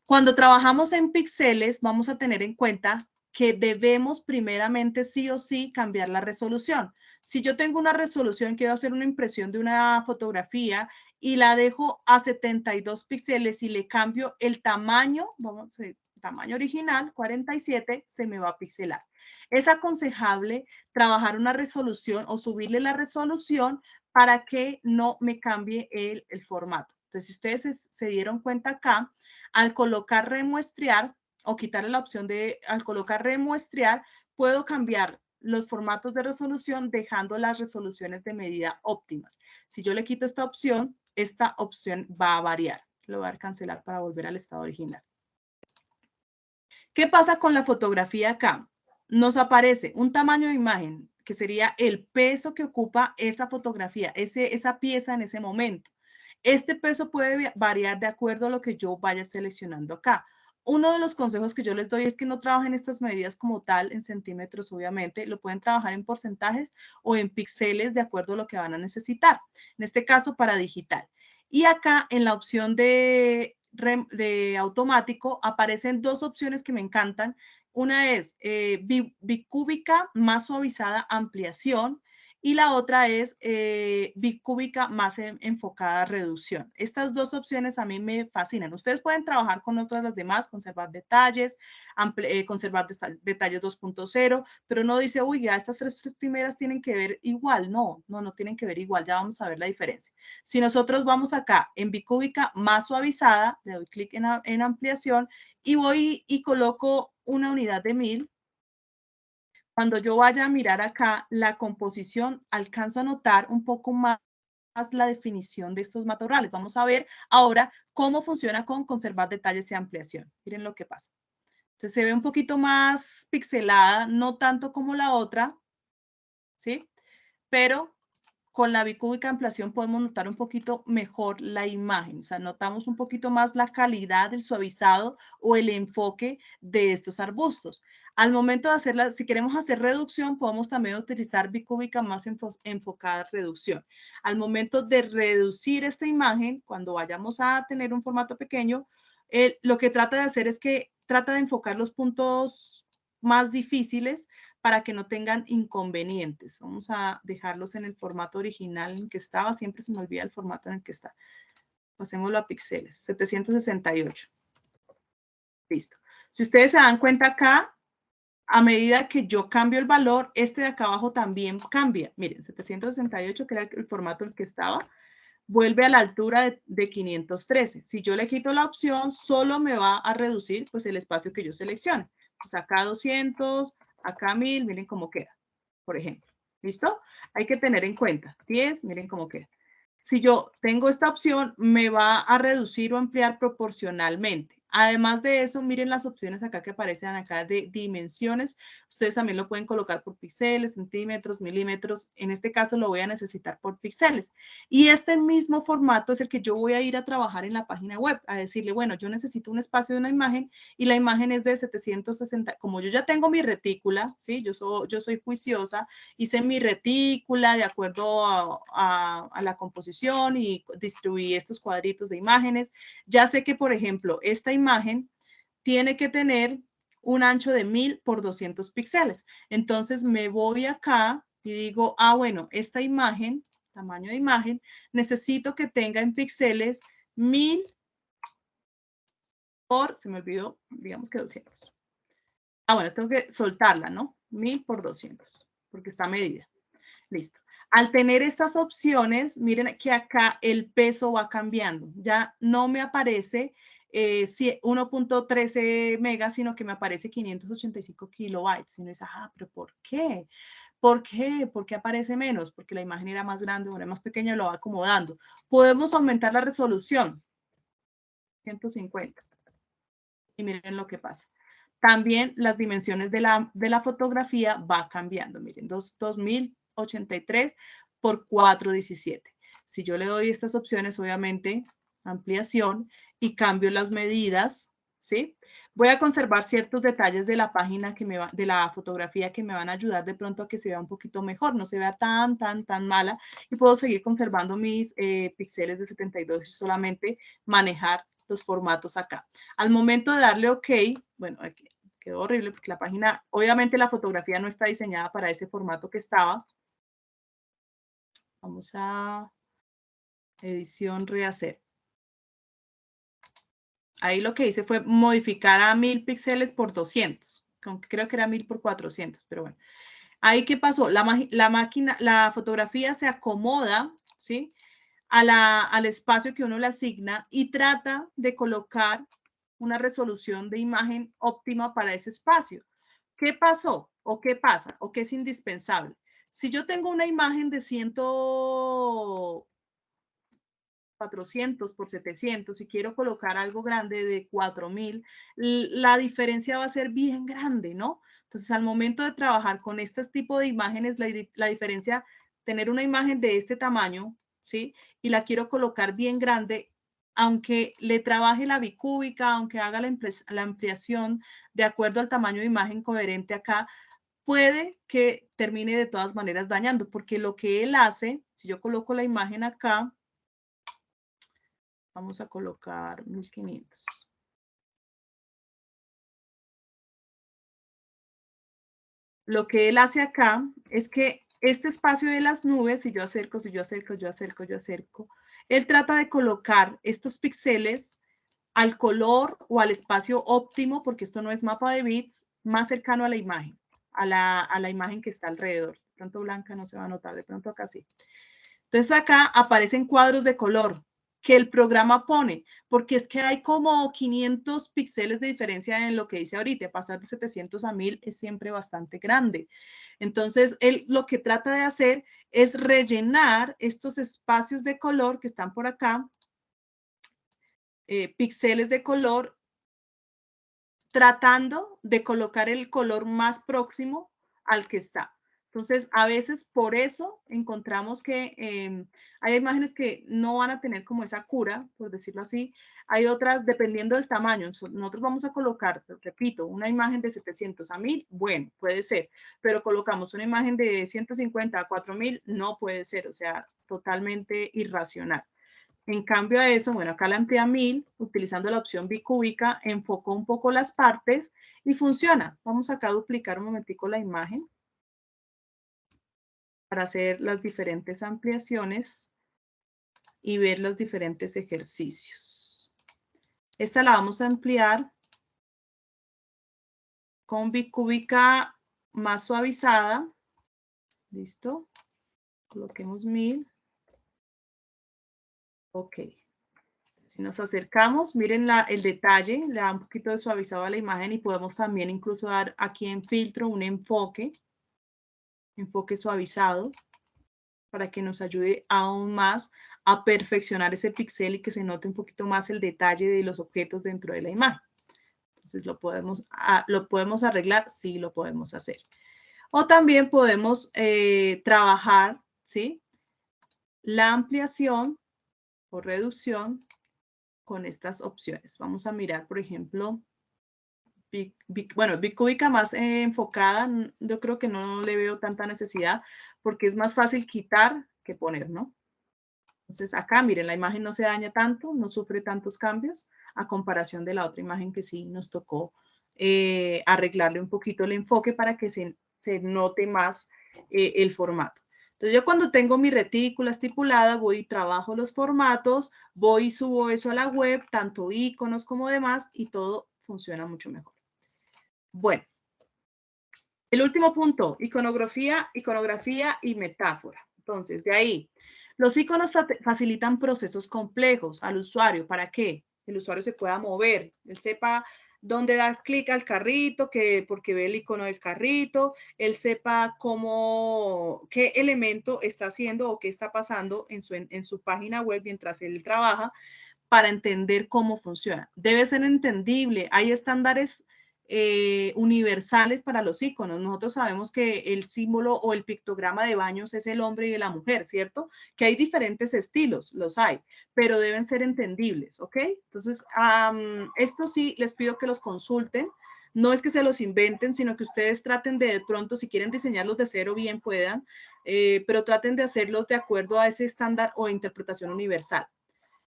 Cuando trabajamos en píxeles, vamos a tener en cuenta que debemos primeramente sí o sí cambiar la resolución. Si yo tengo una resolución, quiero hacer una impresión de una fotografía y la dejo a 72 píxeles y le cambio el tamaño, vamos a decir, tamaño original, 47, se me va a pixelar. Es aconsejable trabajar una resolución o subirle la resolución para que no me cambie el formato. Entonces, si ustedes se dieron cuenta acá, al colocar remuestrear o quitarle la opción de, al colocar remuestrear, puedo cambiar los formatos de resolución dejando las resoluciones de medida óptimas. Si yo le quito esta opción va a variar. Lo voy a dar cancelar para volver al estado original. ¿Qué pasa con la fotografía acá? Nos aparece un tamaño de imagen que sería el peso que ocupa esa fotografía, esa pieza en ese momento. Este peso puede variar de acuerdo a lo que yo vaya seleccionando acá. Uno de los consejos que yo les doy es que no trabajen estas medidas como tal en centímetros, obviamente. Lo pueden trabajar en porcentajes o en píxeles de acuerdo a lo que van a necesitar. En este caso, para digital. Y acá en la opción de automático aparecen dos opciones que me encantan. Una es bicúbica más suavizada ampliación y la otra es bicúbica más enfocada reducción. Estas dos opciones a mí me fascinan. Ustedes pueden trabajar con otras las demás, conservar detalles, conservar detalles 2.0, pero no dice, uy, ya estas tres primeras tienen que ver igual. No tienen que ver igual. Ya vamos a ver la diferencia. Si nosotros vamos acá en bicúbica más suavizada, le doy clic en ampliación y voy y coloco una unidad de 1000. Cuando yo vaya a mirar acá la composición, alcanzo a notar un poco más la definición de estos matorrales. Vamos a ver ahora cómo funciona con conservar detalles y ampliación. Miren lo que pasa. Entonces se ve un poquito más pixelada, no tanto como la otra, ¿sí? Pero con la bicúbica ampliación podemos notar un poquito mejor la imagen, o sea, notamos un poquito más la calidad del suavizado o el enfoque de estos arbustos. Al momento de hacerla, si queremos hacer reducción, podemos también utilizar bicúbica más enfocada reducción. Al momento de reducir esta imagen, cuando vayamos a tener un formato pequeño, lo que trata de hacer es que trata de enfocar los puntos más difíciles para que no tengan inconvenientes. Vamos a dejarlos en el formato original en el que estaba. Siempre se me olvida el formato en el que está. Pasémoslo a píxeles. 768. Listo. Si ustedes se dan cuenta acá, a medida que yo cambio el valor, este de acá abajo también cambia. Miren, 768, que era el formato en el que estaba, vuelve a la altura de 513. Si yo le quito la opción, solo me va a reducir pues el espacio que yo seleccione. Pues acá 200, acá 1000, miren cómo queda, por ejemplo. ¿Listo? Hay que tener en cuenta. 10, miren cómo queda. Si yo tengo esta opción, me va a reducir o ampliar proporcionalmente. Además de eso, miren las opciones acá que aparecen acá de dimensiones. Ustedes también lo pueden colocar por píxeles, centímetros, milímetros. En este caso lo voy a necesitar por píxeles. Y este mismo formato es el que yo voy a ir a trabajar en la página web, a decirle, bueno, yo necesito un espacio de una imagen y la imagen es de 760. Como yo ya tengo mi retícula, ¿sí? Yo soy juiciosa, hice mi retícula de acuerdo a la composición y distribuí estos cuadritos de imágenes. Ya sé que, por ejemplo, esta imagen tiene que tener un ancho de 1000 por 200 píxeles. Entonces me voy acá y digo, bueno, esta imagen, tamaño de imagen, necesito que tenga en píxeles 1000 por, se me olvidó, digamos que 200. Bueno, tengo que soltarla, ¿no? 1000 por 200, porque está medida. Listo. Al tener estas opciones, miren que acá el peso va cambiando. Ya no me aparece 1.13 megas, sino que me aparece 585 kilobytes. Y uno dice, pero ¿por qué? ¿Por qué? ¿Por qué aparece menos? Porque la imagen era más grande o era más pequeña, lo va acomodando. Podemos aumentar la resolución. 150. Y miren lo que pasa. También las dimensiones de la fotografía va cambiando. Miren, 2083 por 417. Si yo le doy estas opciones, obviamente, ampliación y cambio las medidas, ¿sí? Voy a conservar ciertos detalles de la página de la fotografía que me van a ayudar de pronto a que se vea un poquito mejor, no se vea tan mala, y puedo seguir conservando mis píxeles de 72 y solamente manejar los formatos acá. Al momento de darle OK, bueno, aquí quedó horrible porque la página, obviamente la fotografía no está diseñada para ese formato que estaba. Vamos a edición, rehacer. Ahí lo que hice fue modificar a 1000 píxeles por 200, aunque creo que era 1000 por 400, pero bueno. Ahí, ¿qué pasó? La fotografía se acomoda, ¿sí? Al espacio que uno le asigna y trata de colocar una resolución de imagen óptima para ese espacio. ¿Qué pasó? ¿O qué pasa? ¿O qué es indispensable? Si yo tengo una imagen de 400 por 700 y quiero colocar algo grande de 4000, la diferencia va a ser bien grande, ¿no? Entonces, al momento de trabajar con este tipo de imágenes, la diferencia, tener una imagen de este tamaño, ¿sí? Y la quiero colocar bien grande, aunque le trabaje la bicúbica, aunque haga la ampliación de acuerdo al tamaño de imagen coherente acá, puede que termine de todas maneras dañando, porque lo que él hace, si yo coloco la imagen acá, vamos a colocar 1500. Lo que él hace acá es que este espacio de las nubes, si yo acerco, él trata de colocar estos píxeles al color o al espacio óptimo, porque esto no es mapa de bits, más cercano a la imagen, a la imagen que está alrededor. De pronto blanca no se va a notar, de pronto acá sí. Entonces acá aparecen cuadros de color que el programa pone, porque es que hay como 500 píxeles de diferencia en lo que dice ahorita. Pasar de 700 a 1000 es siempre bastante grande. Entonces, él lo que trata de hacer es rellenar estos espacios de color que están por acá, píxeles de color, tratando de colocar el color más próximo al que está. Entonces, a veces por eso encontramos que hay imágenes que no van a tener como esa cura, por decirlo así. Hay otras, dependiendo del tamaño. Nosotros vamos a colocar, repito, una imagen de 700 a 1000, bueno, puede ser. Pero colocamos una imagen de 150 a 4000, no puede ser. O sea, totalmente irracional. En cambio a eso, bueno, acá la amplía a 1000, utilizando la opción bicúbica, enfocó un poco las partes y funciona. Vamos acá a duplicar un momentico la imagen para hacer las diferentes ampliaciones y ver los diferentes ejercicios. Esta la vamos a ampliar con bicúbica más suavizada. ¿Listo? Coloquemos 1000. Ok. Si nos acercamos, miren el detalle, le da un poquito de suavizado a la imagen y podemos también incluso dar aquí en filtro un enfoque suavizado para que nos ayude aún más a perfeccionar ese píxel y que se note un poquito más el detalle de los objetos dentro de la imagen. Entonces lo podemos arreglar, sí lo podemos hacer. O también podemos trabajar, ¿sí? La ampliación o reducción con estas opciones. Vamos a mirar, por ejemplo, bicúbica más enfocada, yo creo que no le veo tanta necesidad porque es más fácil quitar que poner, ¿no? Entonces acá, miren, la imagen no se daña tanto, no sufre tantos cambios a comparación de la otra imagen que sí nos tocó arreglarle un poquito el enfoque para que se note más el formato. Entonces yo cuando tengo mi retícula estipulada, voy y trabajo los formatos, voy y subo eso a la web, tanto iconos como demás, y todo funciona mucho mejor. Bueno, el último punto, iconografía y metáfora. Entonces, de ahí, los iconos facilitan procesos complejos al usuario. ¿Para qué? el usuario se pueda mover, él sepa dónde dar clic al carrito, porque ve el icono del carrito, él sepa qué elemento está haciendo o qué está pasando en su página web mientras él trabaja para entender cómo funciona. Debe ser entendible. Hay estándares universales para los iconos. Nosotros sabemos que el símbolo o el pictograma de baños es el hombre y la mujer, ¿cierto? Que hay diferentes estilos, los hay, pero deben ser entendibles, ¿ok? Entonces, esto sí les pido que los consulten. No es que se los inventen, sino que ustedes traten de pronto, si quieren diseñarlos de cero, bien puedan, pero traten de hacerlos de acuerdo a ese estándar o interpretación universal.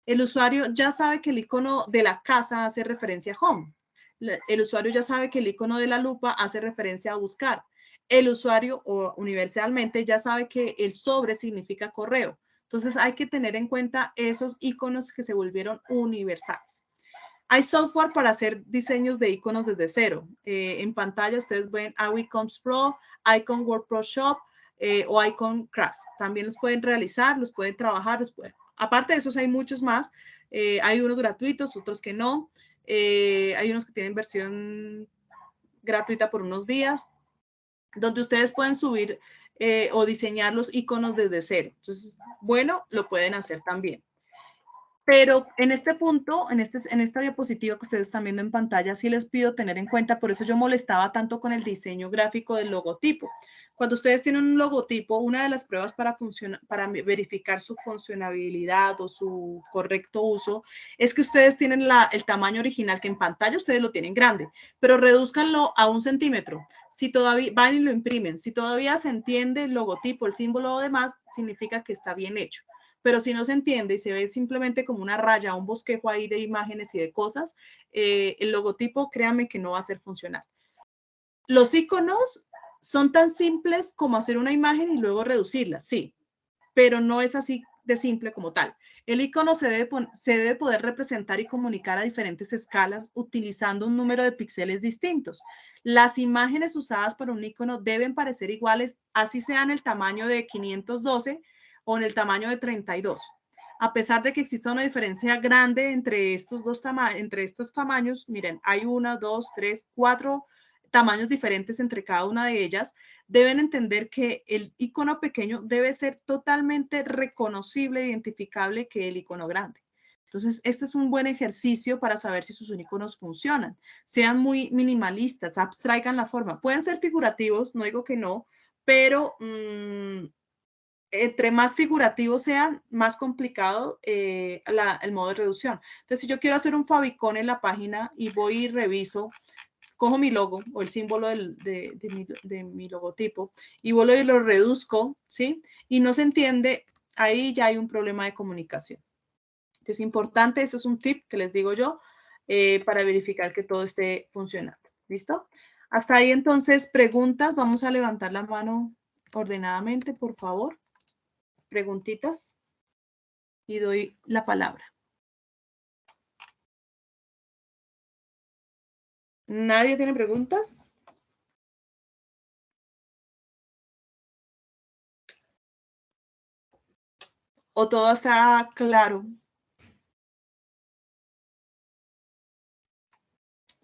El usuario ya sabe que el icono de la casa hace referencia a home. El usuario ya sabe que el icono de la lupa hace referencia a buscar. El usuario universalmente ya sabe que el sobre significa correo. Entonces hay que tener en cuenta esos iconos que se volvieron universales. Hay software para hacer diseños de iconos desde cero. En pantalla ustedes ven Icons Pro, Icon Word Pro Shop o Icon Craft. También los pueden realizar, los pueden trabajar, Aparte de esos hay muchos más. Hay unos gratuitos, otros que no. Hay unos que tienen versión gratuita por unos días, donde ustedes pueden subir o diseñar los iconos desde cero. Entonces, bueno, lo pueden hacer también. Pero en este punto, en esta diapositiva que ustedes están viendo en pantalla, sí les pido tener en cuenta, por eso yo molestaba tanto con el diseño gráfico del logotipo. Cuando ustedes tienen un logotipo, una de las pruebas para verificar su funcionabilidad o su correcto uso es que ustedes tienen el tamaño original, que en pantalla ustedes lo tienen grande, pero reduzcanlo a 1 centímetro. Si todavía van y lo imprimen, si todavía se entiende el logotipo, el símbolo o demás, significa que está bien hecho. Pero si no se entiende y se ve simplemente como una raya, un bosquejo ahí de imágenes y de cosas, el logotipo, créanme que no va a ser funcional. Los iconos son tan simples como hacer una imagen y luego reducirla, sí, pero no es así de simple como tal. El icono se debe poder representar y comunicar a diferentes escalas utilizando un número de píxeles distintos. Las imágenes usadas para un icono deben parecer iguales, así sean el tamaño de 512 o en el tamaño de 32. A pesar de que exista una diferencia grande entre estos tamaños, miren, hay 1, 2, 3, 4 tamaños diferentes entre cada una de ellas. Deben entender que el icono pequeño debe ser totalmente reconocible e identificable que el icono grande. Entonces, este es un buen ejercicio para saber si sus iconos funcionan. Sean muy minimalistas, abstraigan la forma. Pueden ser figurativos, no digo que no, pero entre más figurativos sean, más complicado el modo de reducción. Entonces, si yo quiero hacer un favicon en la página y voy y reviso, cojo mi logo o el símbolo de mi logotipo y vuelvo y lo reduzco, ¿sí? Y no se entiende, ahí ya hay un problema de comunicación. Entonces, es importante, este es un tip que les digo yo para verificar que todo esté funcionando. ¿Listo? Hasta ahí entonces, preguntas. Vamos a levantar la mano ordenadamente, por favor. Preguntitas. Y doy la palabra. ¿Nadie tiene preguntas? ¿O todo está claro?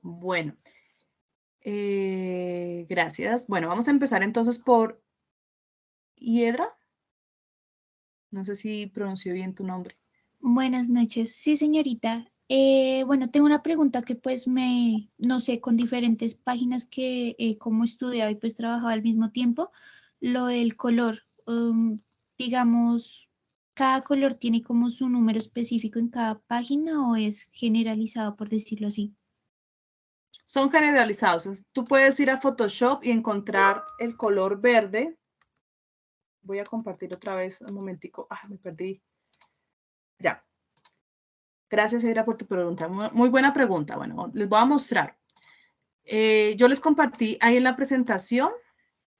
Bueno, gracias. Bueno, vamos a empezar entonces por Hiedra. No sé si pronunció bien tu nombre.
Buenas noches. Sí, señorita. Bueno, tengo una pregunta que pues no sé, con diferentes páginas que como estudiado y pues trabajado al mismo tiempo, lo del color, digamos, ¿cada color tiene como su número específico en cada página o es generalizado, por decirlo así?
Son generalizados. Tú puedes ir a Photoshop y encontrar el color verde. Voy a compartir otra vez un momentico. Ah, me perdí. Ya. Gracias, Eira, por tu pregunta. Muy buena pregunta. Bueno, les voy a mostrar. Yo les compartí ahí en la presentación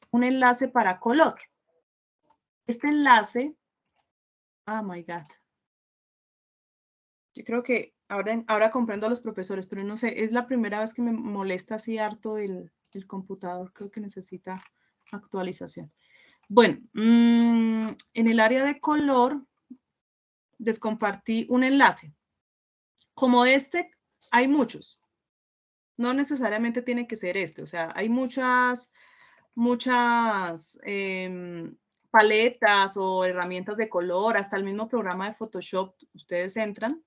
un enlace para color. Este enlace, oh my God. Yo creo que ahora comprendo a los profesores, pero no sé, es la primera vez que me molesta así harto el computador. Creo que necesita actualización. Bueno, en el área de color, les compartí un enlace. como este, hay muchos. No necesariamente tiene que ser este. O sea, hay muchas paletas o herramientas de color, hasta el mismo programa de Photoshop, ustedes entran,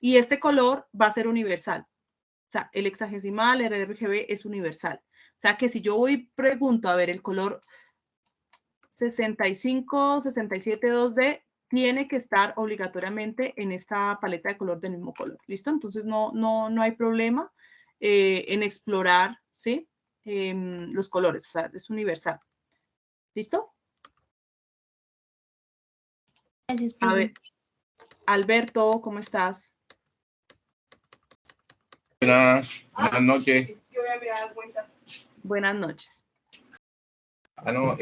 y este color va a ser universal. O sea, el hexagesimal, el RGB es universal. O sea, que si yo voy pregunto, a ver, el color 65, 67, 2D, tiene que estar obligatoriamente en esta paleta de color del mismo color. ¿Listo? Entonces, no hay problema en explorar, ¿sí? Los colores. O sea, es universal. ¿Listo?
Gracias,
A
profe.
ver, Alberto, ¿cómo estás?
Buenas noches.
Buenas noches.
No,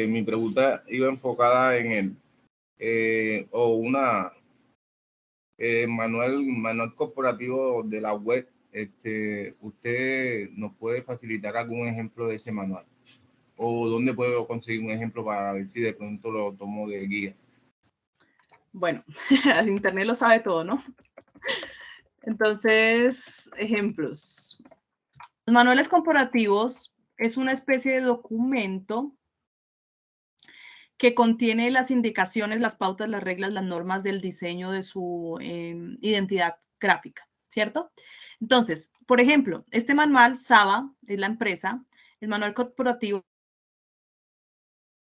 mi pregunta iba enfocada en manual corporativo de la web. ¿Usted nos puede facilitar algún ejemplo de ese manual? ¿O dónde puedo conseguir un ejemplo para ver si de pronto lo tomo de guía?
Bueno, el internet lo sabe todo, ¿no? Entonces, ejemplos. Los manuales corporativos es una especie de documento que contiene las indicaciones, las pautas, las reglas, las normas del diseño de su identidad gráfica, ¿cierto? Entonces, por ejemplo, este manual, Saba, es la empresa, el manual corporativo